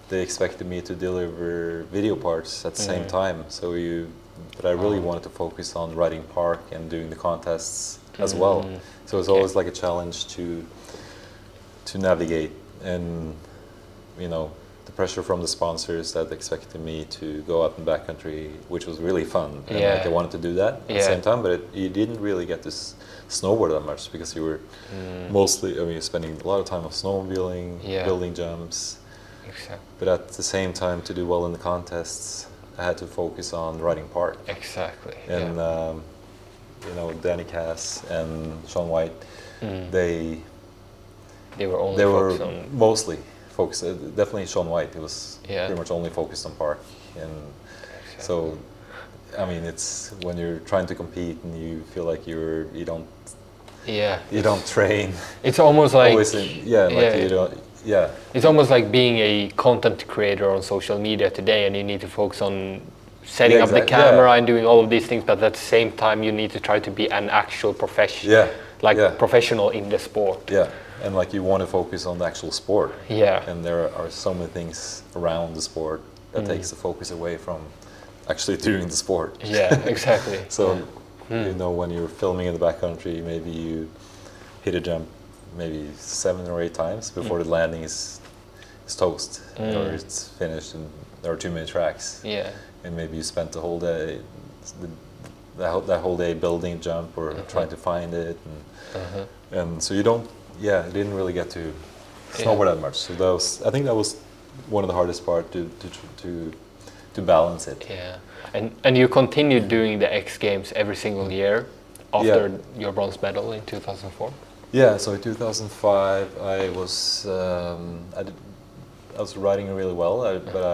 they expected me to deliver video parts at the same time. So but I really wanted to focus on riding park and doing the contests as well. So it's always like a challenge to navigate, and you know, the pressure from the sponsors that expected me to go out in backcountry, which was really fun, and like I wanted to do that at the same time, but you didn't really get to snowboard that much because you were mostly, I mean, you're spending a lot of time on snowmobiling, building jumps. Exactly. But at the same time, to do well in the contests, I had to focus on riding park. Exactly. And you know, Danny Cass and Sean White, they were mostly focused. Definitely Sean White. He was pretty much only focused on park, and so I mean, it's when you're trying to compete and you feel like you don't train. It's almost like you don't. Yeah. It's almost like being a content creator on social media today, and you need to focus on setting up the camera and doing all of these things, but at the same time you need to try to be an actual professional, professional in the sport. Yeah, and like you want to focus on the actual sport. Yeah. And there are so many things around the sport that takes the focus away from actually doing the sport. Yeah, exactly. So, you know, when you're filming in the backcountry, maybe you hit a jump maybe 7 or 8 times before the landing is toast or it's finished, and there are too many tracks. Yeah. And maybe you spent the whole day, that whole day building a jump or trying to find it, and so you didn't really get to snowboard that much. So I think that was one of the hardest part to balance it. Yeah, and you continued doing the X Games every single year after your bronze medal in 2004. Yeah, so in 2005 I was riding really well, but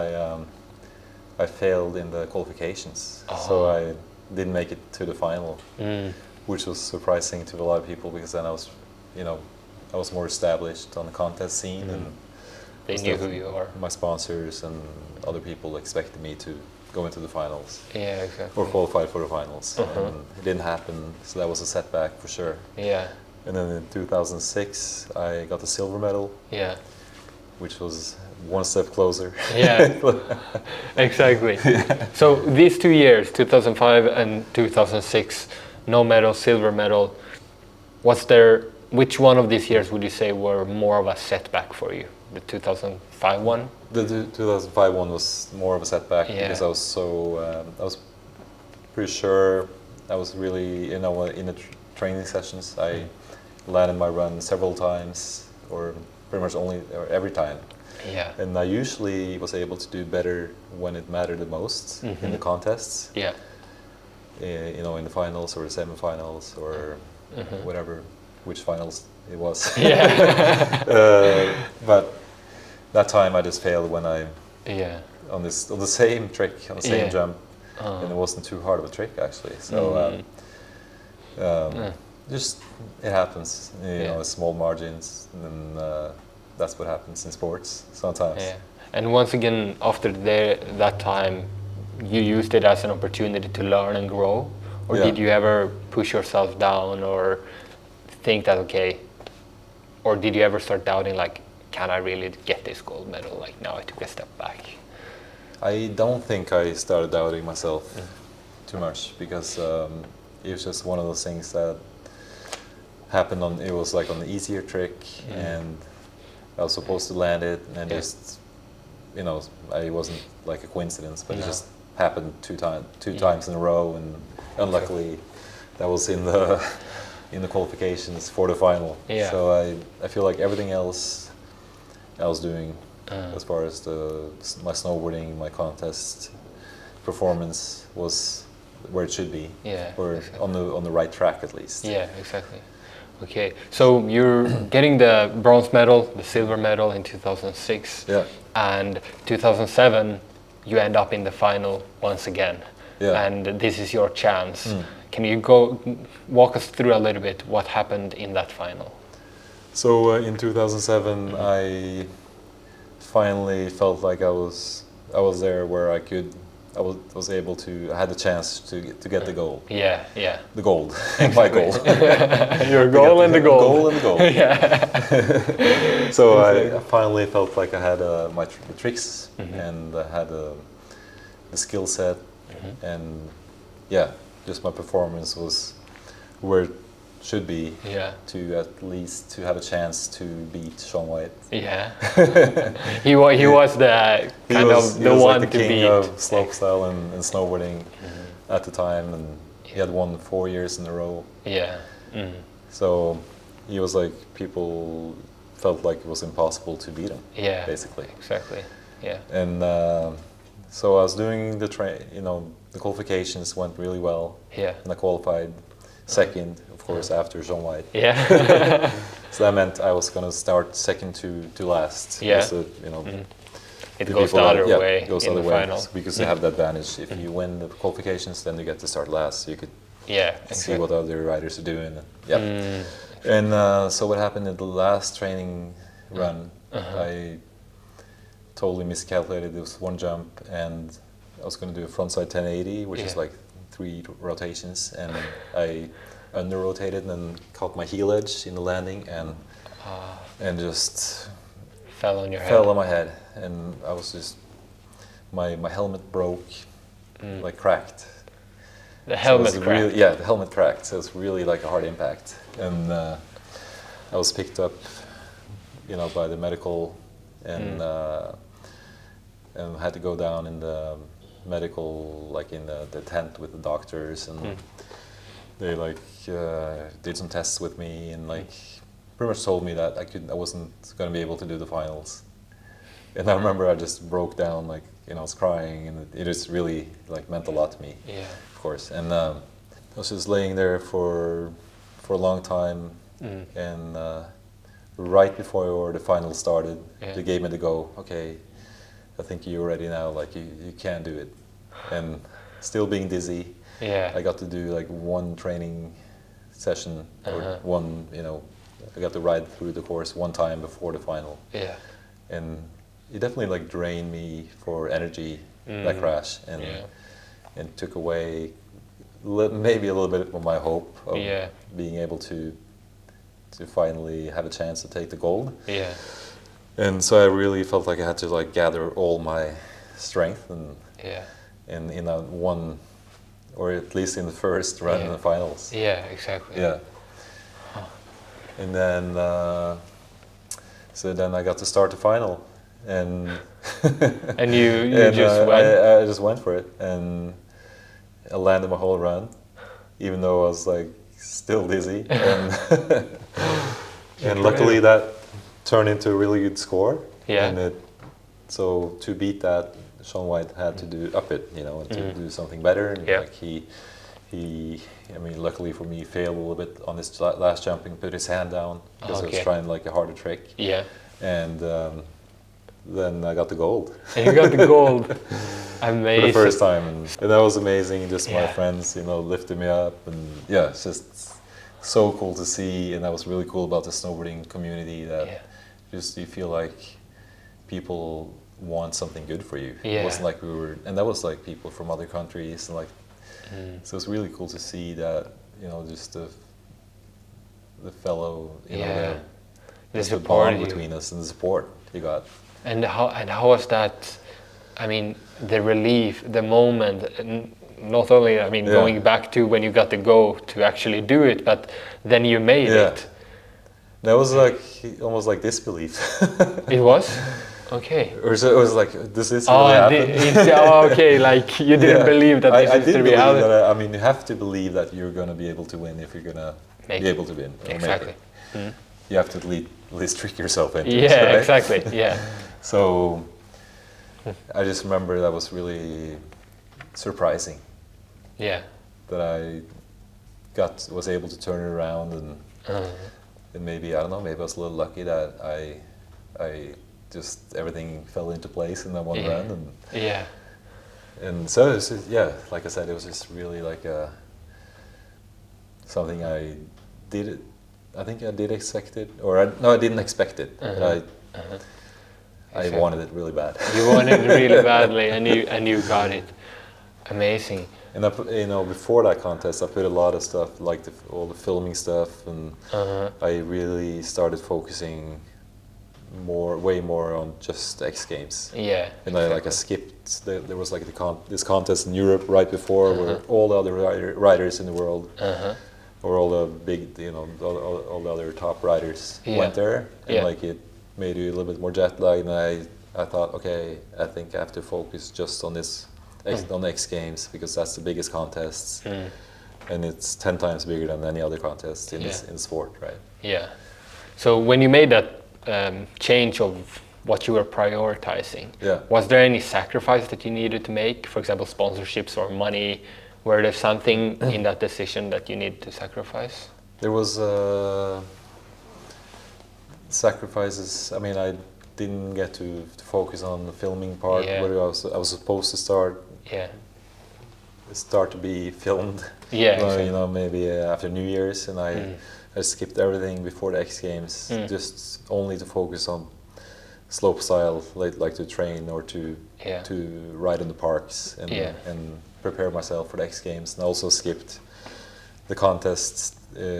I failed in the qualifications, so I didn't make it to the final, which was surprising to a lot of people because then I was more established on the contest scene, and they knew who you are. My sponsors and other people expected me to go into the finals. Yeah, exactly. Or qualify for the finals. And it didn't happen, so that was a setback for sure. Yeah. And then in 2006, I got the silver medal. Yeah. Which was one step closer. Yeah, exactly. So these 2 years, 2005 and 2006, no medal, silver medal. Which one of these years would you say were more of a setback for you? The 2005 one? The 2005 one was more of a setback because I was pretty sure I was really, in the training sessions, I landed my run several times, or pretty much every time. Yeah. And I usually was able to do better when it mattered the most in the contests. Yeah. In the finals or the semifinals or whatever, which finals it was. Yeah. But that time I just failed when on the same trick, on the same jump, and it wasn't too hard of a trick actually. So just it happens. You know, small margins, and that's what happens in sports sometimes. Yeah. And once again, after that time, you used it as an opportunity to learn and grow, or did you ever push yourself down or think that or did you ever start doubting, like, can I really get this gold medal? Like, now I took a step back. I don't think I started doubting myself too much, because it was just one of those things that happened it was like on the easier trick, and I was supposed to land it, and just, it wasn't like a coincidence, but it just happened two times in a row, and unluckily that was in the qualifications for the final. Yeah. So I feel like everything else I was doing as far as my snowboarding, my contest performance was where it should be. Yeah. Or exactly. on the right track at least. Yeah, exactly. Okay, so you're getting the bronze medal, the silver medal in 2006, and 2007 you end up in the final once again, and this is your chance. Can you walk us through a little bit what happened in that final? So in 2007 I finally felt like I was there where I had the chance to get the gold. Yeah. The gold, my goal. Your goal and the gold. Goal and the gold. Yeah. So I finally felt like I had the tricks, and I had the skill set, and yeah, just my performance was where it should be. Yeah. To at least to have a chance to beat Shaun White. Yeah. he was the kind of the one like the to king beat. of slopestyle and snowboarding at the time, and he had won 4 years in a row. Yeah. So he was like, people felt like it was impossible to beat him. Yeah. Basically. Exactly. Yeah. And so I was doing the the qualifications went really well. Yeah. And I qualified second, of course, after Shaun White. Yeah. So that meant I was gonna start second to last. Yeah. So, it goes the other way. It goes the other way because you have the advantage. If you win the qualifications, then you get to start last. So you could see what other riders are doing. And so what happened in the last training run, I totally miscalculated. There was one jump, and I was going to do a frontside 1080, which is like 3 rotations, and I under-rotated and caught my heel edge in the landing, and just fell on your head. Fell on my head, and I was just my helmet broke, like cracked. The helmet cracked. Really, yeah, the helmet cracked. So it's really like a hard impact, and I was picked up, by the medical, and had to go down in the medical, like in the tent with the doctors, and they did some tests with me, and pretty much told me that I wasn't going to be able to do the finals. And I remember I just broke down, I was crying, and it just really meant a lot to me. Yeah. Of course. And I was just laying there for a long time, and right before the final started, they gave me the go. Okay, I think you're ready now. You can do it. And still being dizzy, I got to do one training session or one, I got to ride through the course one time before the final. Yeah. And it definitely drained me for energy, that crash, and took away maybe a little bit of my hope of being able to finally have a chance to take the gold. Yeah. And so I really felt like I had to gather all my strength and in that one, or at least in the first run in the finals. Yeah, exactly. Yeah. Huh. And then so then I got to start the final, and and you just went. I just went for it, and I landed my whole run, even though I was still dizzy, and luckily that turned into a really good score. Yeah. And so to beat that, Shaun White had to up it, and to do something better. And he, luckily for me, failed a little bit on this last jumping, put his hand down because I was trying a harder trick. Yeah. And then I got the gold. And you got the gold. Amazing. For the first time, and that was amazing. Just my friends, lifted me up, and it's just so cool to see. And that was really cool about the snowboarding community, that just you feel like people want something good for you. It wasn't like we were, and that was people from other countries, and so it's really cool to see that, just the fellow, the support between us and the support you got. And how was that? I mean, the relief, the moment, not only, going back to when you got the go to actually do it, but then you made it. That was almost like disbelief. It was? Okay. Or so it was this is really happened. Okay, you didn't believe that this is the reality. You have to believe that you're going to be able to win if you're going to be able to win. Exactly. You have to at least trick yourself into it. Yeah, right? Exactly. Yeah. So I just remember that was really surprising. Yeah. That I was able to turn it around, and maybe, I don't know, maybe I was a little lucky that I just, everything fell into place in that one run. And so it was just, like I said, it was just really something I think I did expect it, I didn't expect it. I wanted it really bad. You wanted it really badly, and you got it. Amazing. And before that contest, I put a lot of stuff, all the filming stuff, and I really started focusing way more on just X Games. Yeah. And I skipped. There was like this contest in Europe right before, where all the other riders in the world, or all the big, all the other top riders went there, and like it made you a little bit more jet lagged. And I thought, okay, I think I have to focus just on this on X Games, because that's the biggest contests, and it's 10 times bigger than any other contest in the sport, right? Yeah. So when you made that change of what you were prioritizing, was there any sacrifice that you needed to make? For example, sponsorships or money? Were there something in that decision that you needed to sacrifice? There was sacrifices. I mean, I didn't get to focus on the filming part, where I was supposed to start to be filmed. Exactly. Maybe after New Year's, and I skipped everything before the X Games, just only to focus on slopestyle, like to train or to ride in the parks and prepare myself for the X Games. And I also skipped the contests,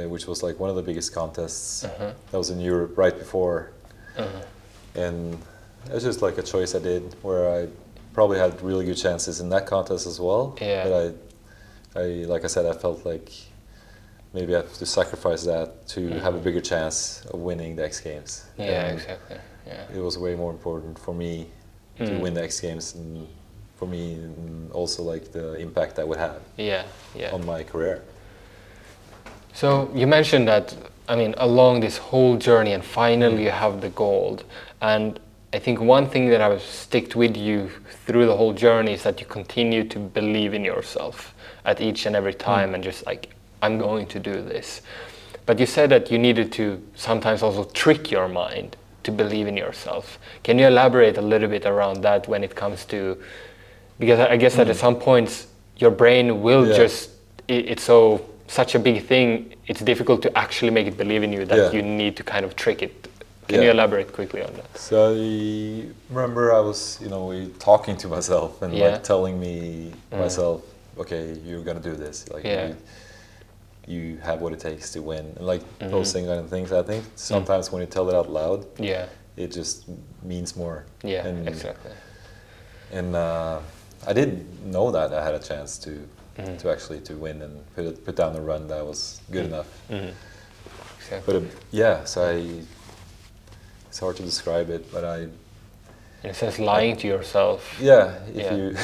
which was like one of the biggest contests. That was in Europe right before. And it was just like a choice I did, where I probably had really good chances in that contest as well. But I like I said, I felt like maybe I have to sacrifice that to have a bigger chance of winning the X Games. Exactly. It was way more important for me to win the X Games, and for me, and also like the impact that would have on my career. So you mentioned that, I mean, along this whole journey, and finally you have the gold. And I think one thing that I've sticked with you through the whole journey is that you continue to believe in yourself at each and every time, and just like, I'm going to do this. But you said that you needed to sometimes also trick your mind to believe in yourself. Can you elaborate a little bit around that when it comes to, because I guess that at some points your brain will just, it's such a big thing, it's difficult to actually make it believe in you that you need to kind of trick it. Can you elaborate quickly on that? So I remember I was, talking to myself and like telling myself, okay, you're gonna do this. Like you have what it takes to win. And like those kind of things, I think sometimes when you tell it out loud, it just means more. Exactly. And I didn't know that I had a chance to actually to win and put down a run that was good enough. Exactly. But so it's hard to describe it, but in a sense, lying to yourself. If you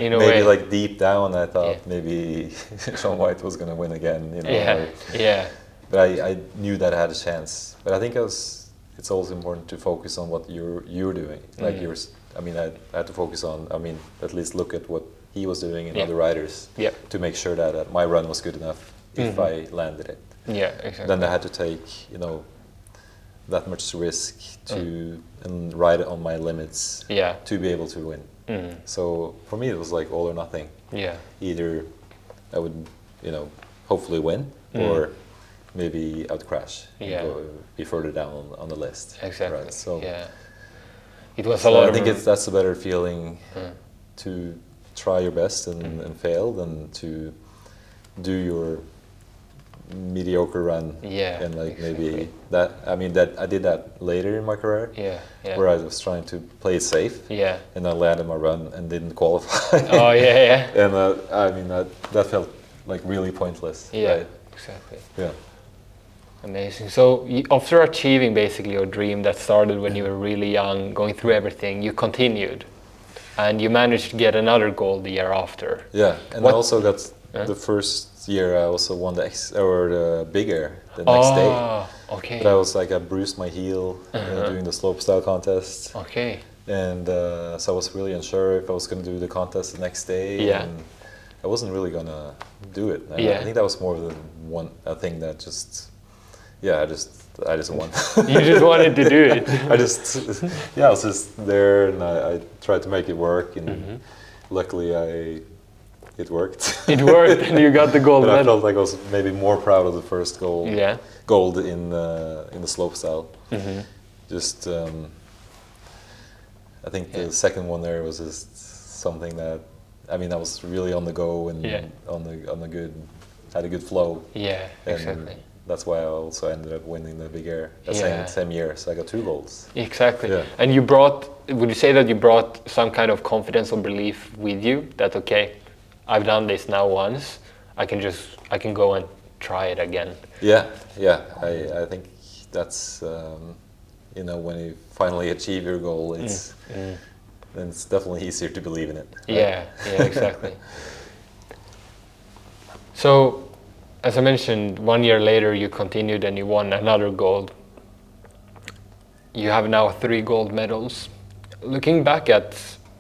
in a maybe way, like deep down, I thought maybe Shaun White was gonna win again. But I knew that I had a chance. But I think it's also important to focus on what you're doing. Like I had to focus on. At least look at what he was doing and other riders to make sure that my run was good enough if I landed it. Exactly. Then I had to take that much risk and ride it on my limits to be able to win. So for me it was like all or nothing. Either I would hopefully win, or maybe I would crash and be further down on the list. Exactly. Right? So it was a lot. I think that's a better feeling to try your best and fail than to do your mediocre run and like maybe that I did that later in my career where I was trying to play it safe and I landed my run and didn't qualify. And that felt like really pointless. Right? Exactly. Amazing. So after achieving basically your dream that started when you were really young, going through everything, you continued and you managed to get another gold the year after. And I also got the first year I also won the big air the next day. Okay. But I was like, I bruised my heel doing the slopestyle contest. Okay. And so I was really unsure if I was going to do the contest the next day. And I wasn't really going to do it. I think that was more than a thing that just, I just won. You just wanted to do it. I was just there and I tried to make it work, and luckily it worked. It worked, and you got the gold medal. I felt like I was maybe more proud of the first gold in the slopestyle. Just I think the second one there was just something that I was really on the go and had a good flow. Exactly. that's why I also ended up winning the big air that same year. So I got 2 golds. Exactly. Yeah. And you brought, would you say that you brought some kind of confidence or belief with you that, okay, I've done this now once, I can go and try it again? Yeah. I think that's, you know, when you finally achieve your goal, it's then it's definitely easier to believe in it. Right? Yeah, exactly. So, as I mentioned, 1 year later you continued and you won another gold. You have now 3 gold medals. Looking back at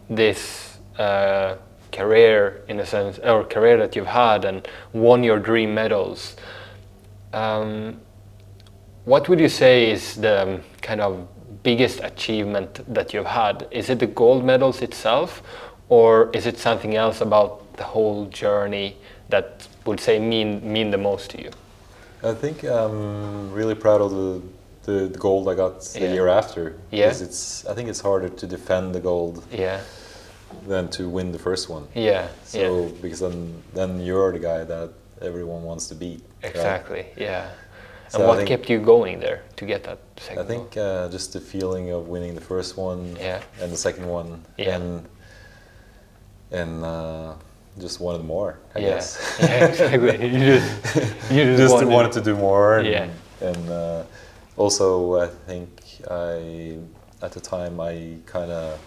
this career, in a sense, or career that you've had and won your dream medals, what would you say is the kind of biggest achievement that you've had? Is it the gold medals itself, or is it something else about the whole journey that would say mean the most to you? I think I'm really proud of the gold I got the year after. Yeah. Because I think it's harder to defend the gold than to win the first one. Yeah. So because then you're the guy that everyone wants to beat. Exactly. Right? Yeah. So and what kept you going there to get that second I think just the feeling of winning the first one and the second one and just wanted more, I guess. Yeah, exactly. You just wanted to do more. And also I think at the time I kind of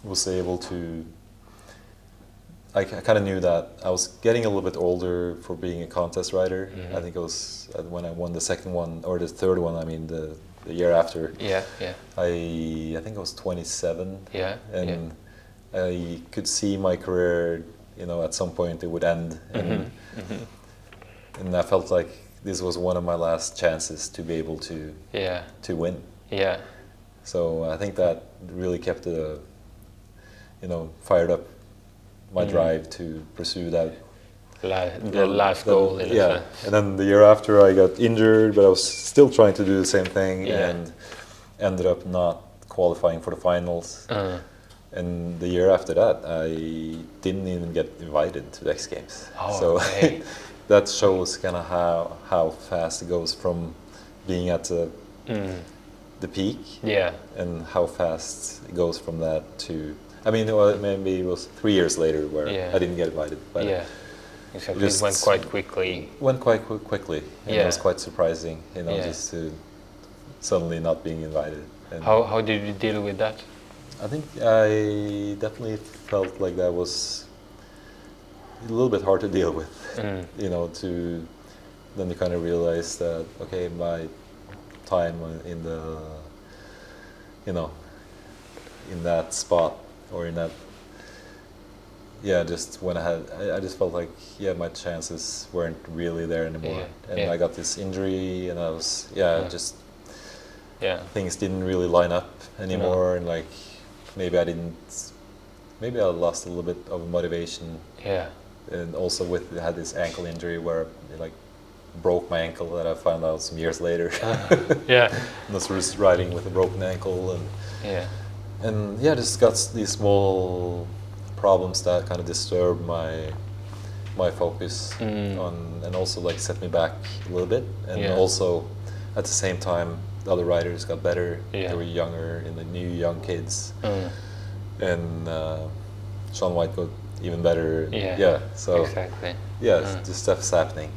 was able to, I kind of knew that I was getting a little bit older for being a contest rider. I think it was when I won the second one, or the third one, I mean the year after. I think I was 27. And I could see my career, you know, at some point it would end. And I felt like this was one of my last chances to be able to win. So I think that really kept you know, fired up my drive to pursue that. The last goal. And then the year after I got injured, but I was still trying to do the same thing and ended up not qualifying for the finals. And the year after that, I didn't even get invited to the X Games. Okay. That shows kind of how fast it goes from being at the peak, and how fast it goes from that to. I mean, well, maybe it was 3 years later where I didn't get invited. But exactly. It went quite quickly. And it was quite surprising, you know, just to suddenly not being invited. And how did you deal with that? I think I definitely felt like that was a little bit hard to deal with. You know, then you kind of realize that, okay, my time in the, you know, in that spot, or in that, just when I just felt like, my chances weren't really there anymore. I got this injury, and I was, things didn't really line up anymore, and like, maybe I lost a little bit of motivation. And also I had this ankle injury where it like broke my ankle, that I found out some years later. And I was riding with a broken ankle, and just got these small problems that kind of disturbed my focus on, and also like set me back a little bit. And also at the same time, the other riders got better. They were younger, and the new young kids. And Sean White got even better. So exactly. Just stuff's happening.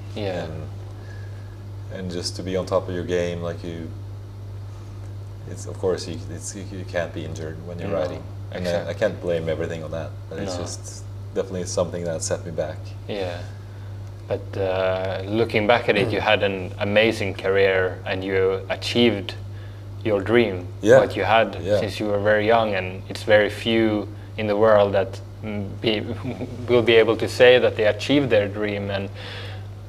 And just to be on top of your game, like it's of course you can't be injured when you're riding, and I can't blame everything on that. But it's just definitely something that set me back. But looking back at it, you had an amazing career, and you achieved your dream. What you had since you were very young, and it's very few in the world that will be able to say that they achieved their dream. And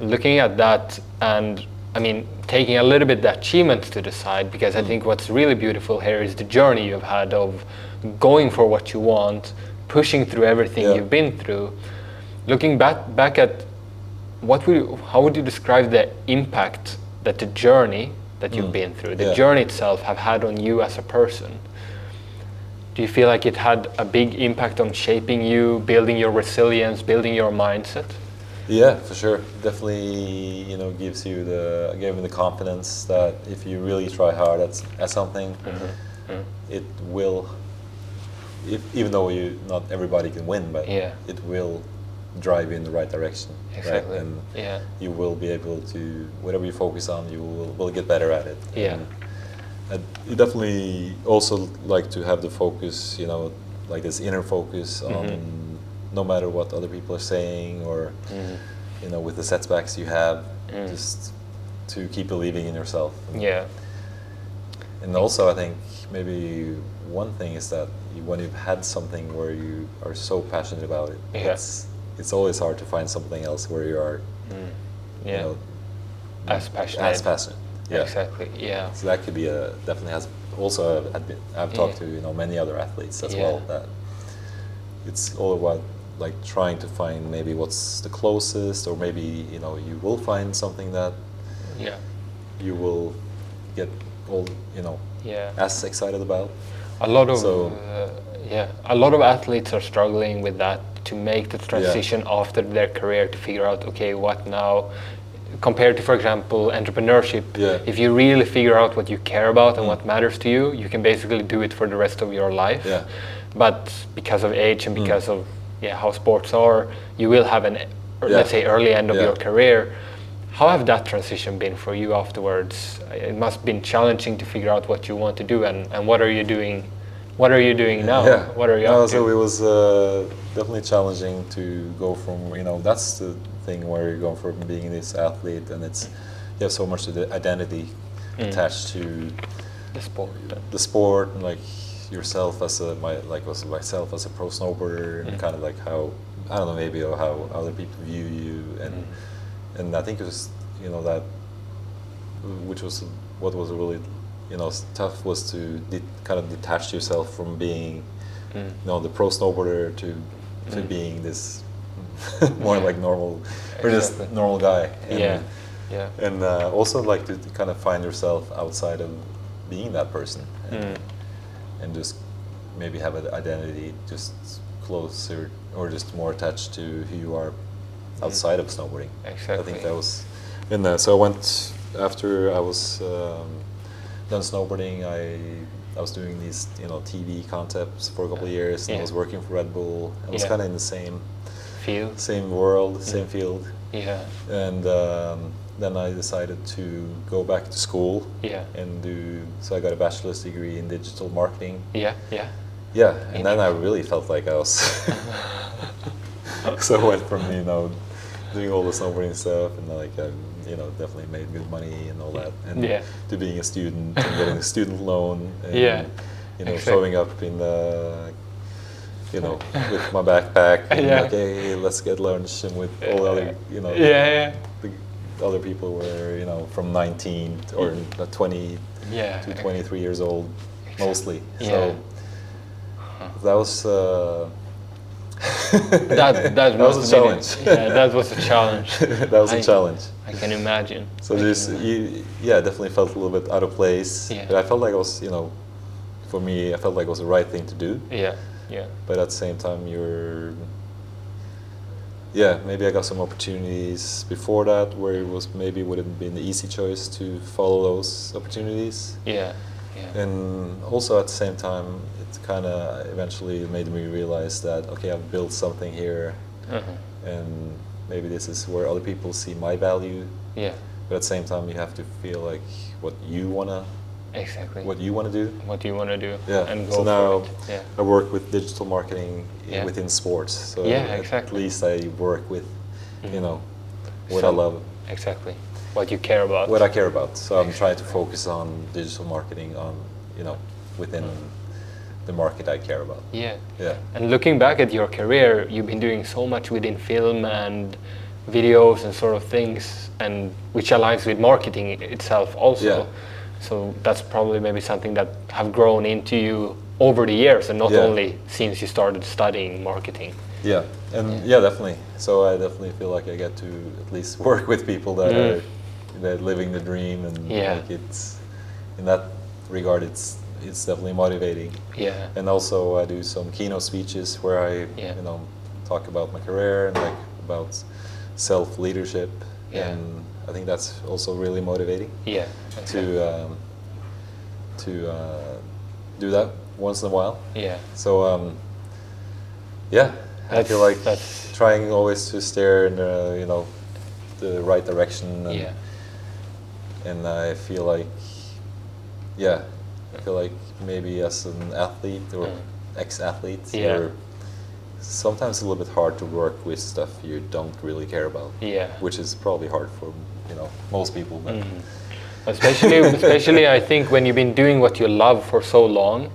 looking at that, and I mean, taking a little bit the achievements to the side, because I think what's really beautiful here is the journey you've had of going for what you want, pushing through everything you've been through. Looking back at how would you describe the impact that the journey that you've been through, the journey itself, have had on you as a person? Do you feel like it had a big impact on shaping you, building your resilience, building your mindset? Yeah, for sure. Definitely, gives you gave me the confidence that if you really try hard at something, it will. Even though not everybody can win, but it will drive you in the right direction. Exactly. Right? And you will be able to, whatever you focus on, you will get better at it. Yeah. And you definitely also like to have the focus, like this inner focus on no matter what other people are saying or, with the setbacks you have, just to keep believing in yourself. Yeah. And also, I think maybe one thing is that when you've had something where you are so passionate about it, it's always hard to find something else where you are, as passionate. As passionate. Yeah. Exactly. Yeah. So that could be definitely has also I've talked to many other athletes as well, that it's all about like trying to find maybe what's the closest, or maybe you will find something that you will get all as excited about. A lot of athletes are struggling with that, to make the transition after their career, to figure out, okay, what now, compared to, for example, entrepreneurship. If you really figure out what you care about and what matters to you, you can basically do it for the rest of your life. But because of age and because of how sports are, you will have let's say early end of your career. How have that transition been for you afterwards? It must have been challenging to figure out what you want to do, and what are you doing? What are you doing now? What are you up to? So it was definitely challenging to go from, that's the thing where you're going from being this athlete, and you have so much of the identity attached to the sport, and like yourself as myself as a pro snowboarder, and kind of like how, I don't know, maybe how other people view you, and I think it was, that, which was what was really, tough, was to kind of detach yourself from being, the pro snowboarder to being this more like normal, or just normal guy. And also like to kind of find yourself outside of being that person, and just maybe have an identity just closer or just more attached to who you are outside of snowboarding. Exactly. I think that was in there. So I went, after I was done snowboarding, I was doing these TV concepts for a couple of years, and I was working for Red Bull. I was kind of in the same field, same world, same field. And then I decided to go back to school and so I got a bachelor's degree in digital marketing. And then I really felt like I was so I went from doing all the snowboarding stuff, and like definitely made good money and all that, and to being a student and getting a student loan, and showing up in the with my backpack and like, hey, let's get lunch, and with all the other the other people were from 19 or 20 to 23 years old mostly. So that was that was a challenge. That was a challenge. That was a challenge. I can imagine. So definitely felt a little bit out of place. But I felt like it was, for me, I felt like it was the right thing to do. But at the same time, maybe I got some opportunities before that where it was maybe wouldn't been the easy choice to follow those opportunities. And also at the same time, it kind of eventually made me realize that, okay, I've built something here, and maybe this is where other people see my value. But at the same time, you have to feel like what you wanna do. And go so now for it. I work with digital marketing within sports. So at least I work with, what I love. Exactly. What you care about. What I care about. So I'm trying to focus on digital marketing on, within the market I care about. And looking back at your career, you've been doing so much within film and videos and sort of things, and which aligns with marketing itself also. So that's probably maybe something that have grown into you over the years, and not only since you started studying marketing. Definitely. So I definitely feel like I get to at least work with people that are living the dream, and like it's in that regard, it's definitely motivating. And also I do some keynote speeches where I talk about my career and like about self-leadership, and I think that's also really motivating. Yeah, To do that once in a while. Yeah. So I feel like trying always to steer in the right direction. And I feel like maybe as an athlete or ex-athlete, you're sometimes a little bit hard to work with stuff you don't really care about. Yeah. Which is probably hard for most people. But Especially I think when you've been doing what you love for so long,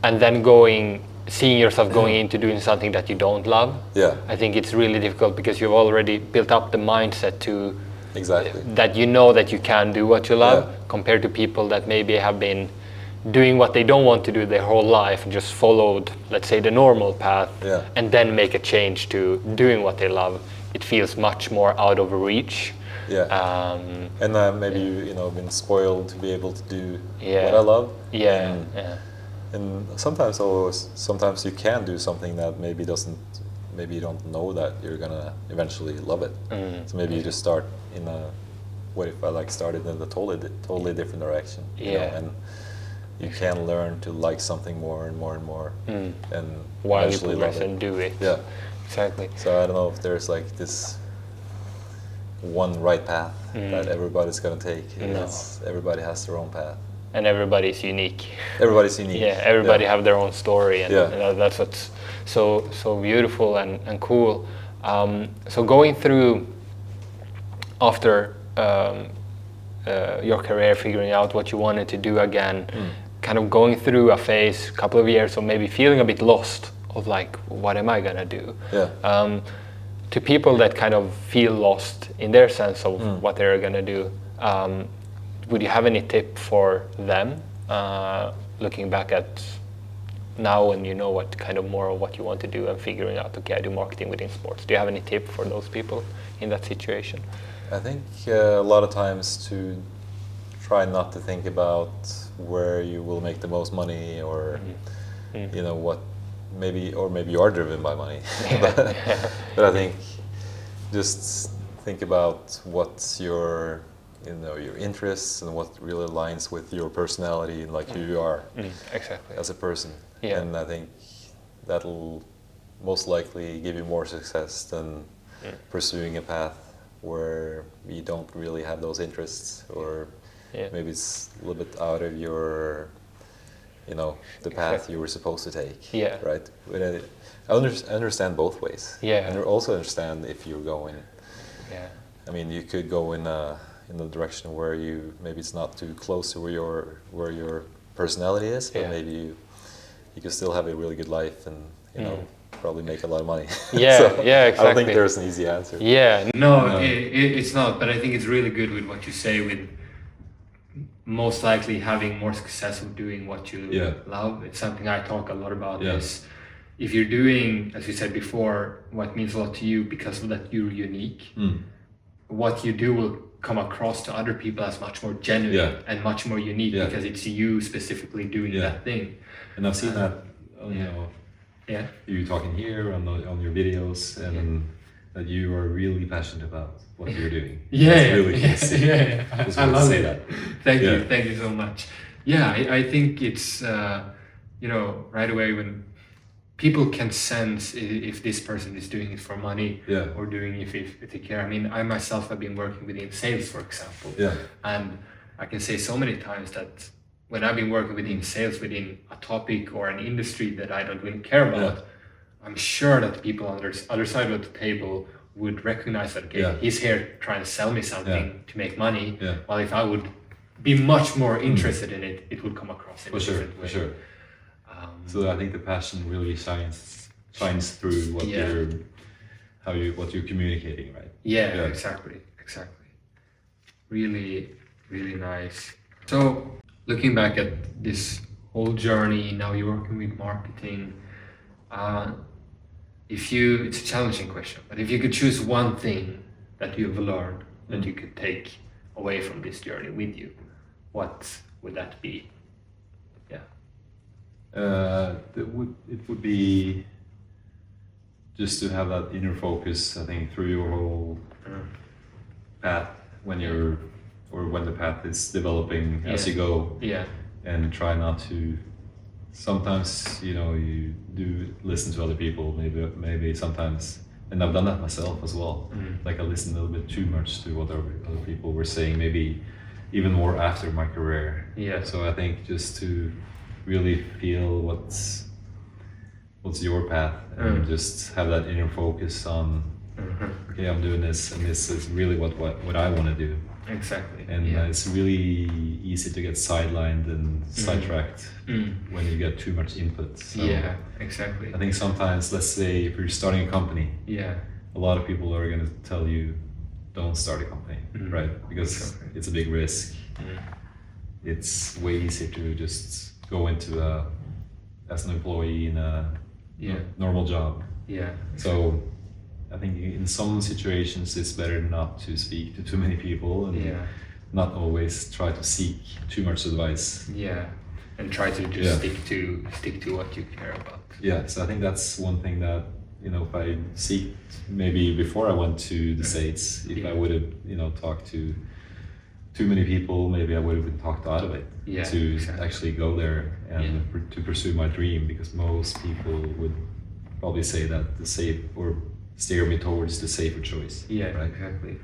and then seeing yourself going into doing something that you don't love. Yeah. I think it's really difficult because you've already built up the mindset to that you know that you can do what you love, compared to people that maybe have been doing what they don't want to do their whole life and just followed, let's say, the normal path, and then make a change to doing what they love. It feels much more out of reach. Yeah. And maybe you've been spoiled to be able to do what I love. Yeah. And sometimes you can do something that maybe you don't know that you're gonna eventually love it. So maybe you just start in what if I started in a totally different direction. And you can learn to like something more and more and more, and while you progress and do it. Yeah, exactly. So I don't know if there's this one right path that everybody's gonna take. Everybody has their own path. And everybody's unique. Everybody's unique. Yeah, everybody have their own story, and that's what's so beautiful and cool. So going through after your career, figuring out what you wanted to do again, kind of going through a phase, couple of years, or maybe feeling a bit lost of what am I gonna do? Yeah. To people that kind of feel lost in their sense of what they're gonna do. Would you have any tip for them, looking back at now when you know what kind of more of what you want to do and figuring out, okay, I do marketing within sports. Do you have any tip for those people in that situation? I think a lot of times to try not to think about where you will make the most money or what maybe you are driven by money. but I think just think about what's your your interests and what really aligns with your personality and who you are as a person. Yeah. And I think that'll most likely give you more success than pursuing a path where you don't really have those interests, or maybe it's a little bit out of your the path you were supposed to take. Yeah. Right? But I understand both ways. Yeah. And I also understand if you're going. Yeah. I mean, you could go in the direction where maybe it's not too close to where your personality is, but maybe you can still have a really good life and probably make a lot of money. Yeah, so yeah, exactly. I don't think there's an easy answer. Yeah, no, it's not. But I think it's really good with what you say, with most likely having more success with doing what you love. It's something I talk a lot about. Is if you're doing, as you said before, what means a lot to you because of that you're unique. What you do will come across to other people as much more genuine and much more unique because it's you specifically doing that thing. And I've seen that, you talking here on your videos, and that you are really passionate about what you're doing. I love that. Thank you so much. Yeah, I think it's right away when people can sense if this person is doing it for money or doing it if they care. I mean, I myself have been working within sales, for example, and I can say so many times that when I've been working within sales, within a topic or an industry that I don't really care about, I'm sure that people on the other side of the table would recognize that, okay, he's here trying to sell me something to make money, while if I would be much more interested in it, it would come across in a different way. For sure. So I think the passion really shines through what you're communicating, right? Yeah, exactly. Really, really nice. So looking back at this whole journey, now you're working with marketing. It's a challenging question, but if you could choose one thing that you've learned that you could take away from this journey with you, what would that be? It would be just to have that inner focus, I think, through your whole path when when the path is developing as you go. Yeah. And try not to. Sometimes you do listen to other people. Maybe sometimes, and I've done that myself as well. Like I listened a little bit too much to what other people were saying. Maybe even more after my career. Yeah. So I think just to really feel what's your path and just have that inner focus on okay, I'm doing this and this is really what I want to do. Exactly. And it's really easy to get sidelined and sidetracked when you get too much input. So yeah, exactly. I think sometimes, let's say if you're starting a company, a lot of people are going to tell you don't start a company, right? Because it's a big risk. It's way easier to just go into as an employee in a normal job. Yeah. So I think in some situations it's better not to speak to too many people and not always try to seek too much advice. Yeah, and try to just stick to what you care about. Yeah, so I think that's one thing that if I seek maybe before I went to the States, if I would have talked to too many people, maybe I would have been talked out of it to actually go there and to pursue my dream, because most people would probably say that the safe or steer me towards the safer choice. Yeah, right? Exactly.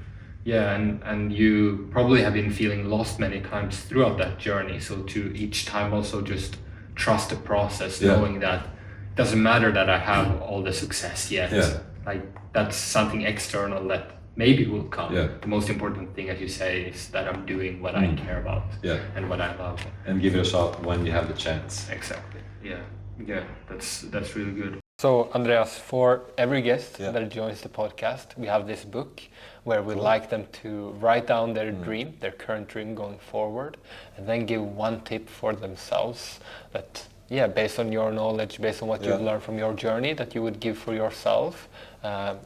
Yeah, and you probably have been feeling lost many times throughout that journey. So to each time also just trust the process, knowing that it doesn't matter that I have all the success yet. Yeah. Like that's something external that maybe will come. Yeah. The most important thing, as you say, is that I'm doing what I care about and what I love. And give it a shot when you have the chance. Exactly. Yeah. Yeah. That's really good. So, Andreas, for every guest that joins the podcast, we have this book where we like them to write down their dream, their current dream going forward, and then give one tip for themselves that, based on your knowledge, based on what you've learned from your journey, that you would give for yourself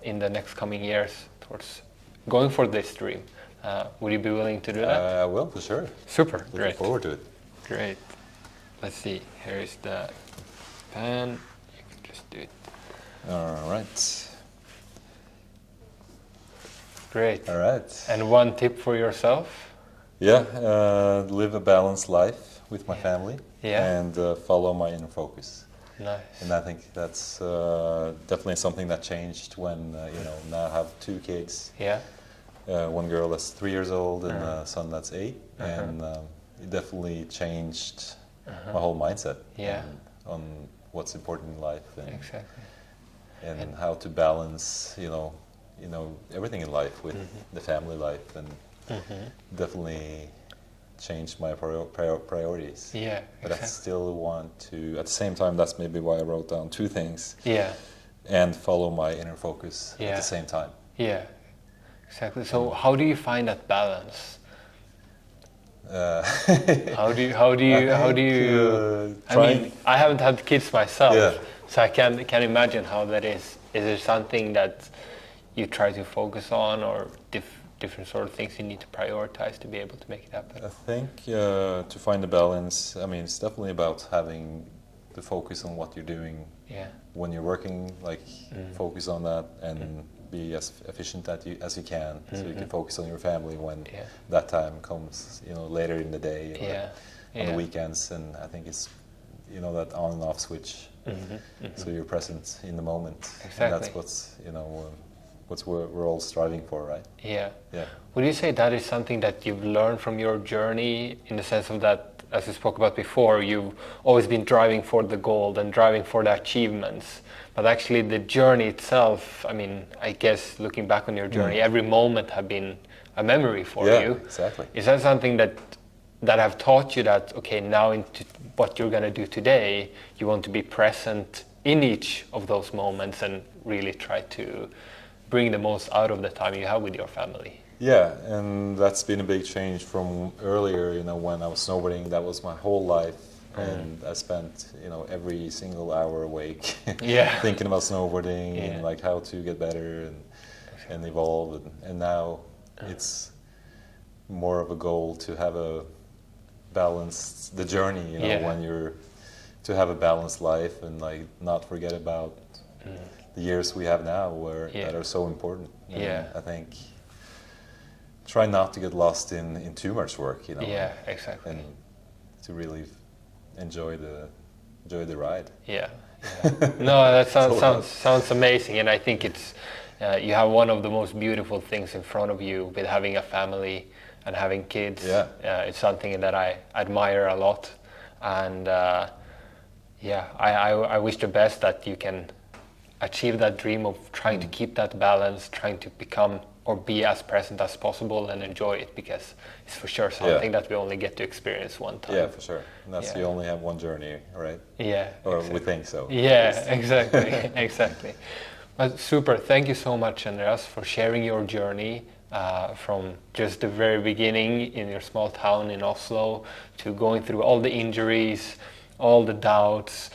in the next coming years towards going for this dream. Would you be willing to do that? I will, for sure. Super, Looking forward to it. Great. Let's see, here is the pen. Do it. All right. Great. All right. And one tip for yourself? Yeah, live a balanced life with my family and follow my inner focus. Nice. And I think that's definitely something that changed when now I have 2 kids. Yeah. One girl that's 3 years old and a son that's 8, and it definitely changed my whole mindset on what's important in life and how to balance everything in life with the family life, and definitely changed my priorities. Yeah, but I still want to, at the same time, that's maybe why I wrote down 2 things. Yeah. And follow my inner focus at the same time. Yeah, exactly. So how do you find that balance? How do you? I mean, I haven't had kids myself, so I can imagine how that is. Is there something that you try to focus on, or different sort of things you need to prioritize to be able to make it happen? I think to find the balance, I mean, it's definitely about having the focus on what you're doing when you're working. Like focus on that and be as efficient as you can, so you can focus on your family when that time comes, later in the day or on the weekends. And I think it's that on and off switch, so you're present in the moment. Exactly. And that's what's we're all striving for, right? Yeah. Would you say that is something that you've learned from your journey, in the sense of that, as you spoke about before, you've always been driving for the goal and driving for the achievements, but actually the journey itself, I mean, I guess looking back on your journey, every moment have been a memory for you. Yeah, exactly. Is that something that have taught you that, okay, now into what you're going to do today, you want to be present in each of those moments and really try to bring the most out of the time you have with your family? Yeah, and that's been a big change from earlier, when I was snowboarding. That was my whole life, and I spent, every single hour awake thinking about snowboarding and like how to get better and evolve. And now it's more of a goal to have a balanced, the journey, when you're, to have a balanced life and like not forget about the years we have now that are so important. And I think try not to get lost in too much work, you know. Yeah, exactly. And to really enjoy the ride. Yeah. No, that sounds amazing, and I think it's you have one of the most beautiful things in front of you with having a family and having kids. Yeah. It's something that I admire a lot, and I wish the best that you can achieve that dream of trying to keep that balance, trying to become or be as present as possible and enjoy it, because it's for sure something that we only get to experience one time. Yeah, for sure. And that's you only have one journey, right? Yeah. Or we think so. Yeah, exactly, exactly. But super, thank you so much, Andreas, for sharing your journey from just the very beginning in your small town in Oslo to going through all the injuries, all the doubts.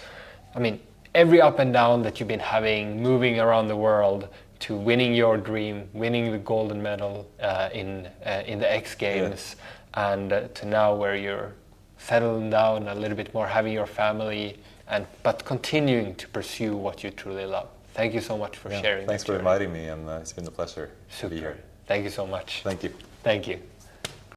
I mean, every up and down that you've been having, moving around the world, to winning your dream, winning the golden medal in the X Games, and to now where you're settling down a little bit more, having your family, but continuing to pursue what you truly love. Thank you so much for sharing. Thanks for inviting me, and it's been a pleasure to be here. Thank you so much. Thank you. Thank you.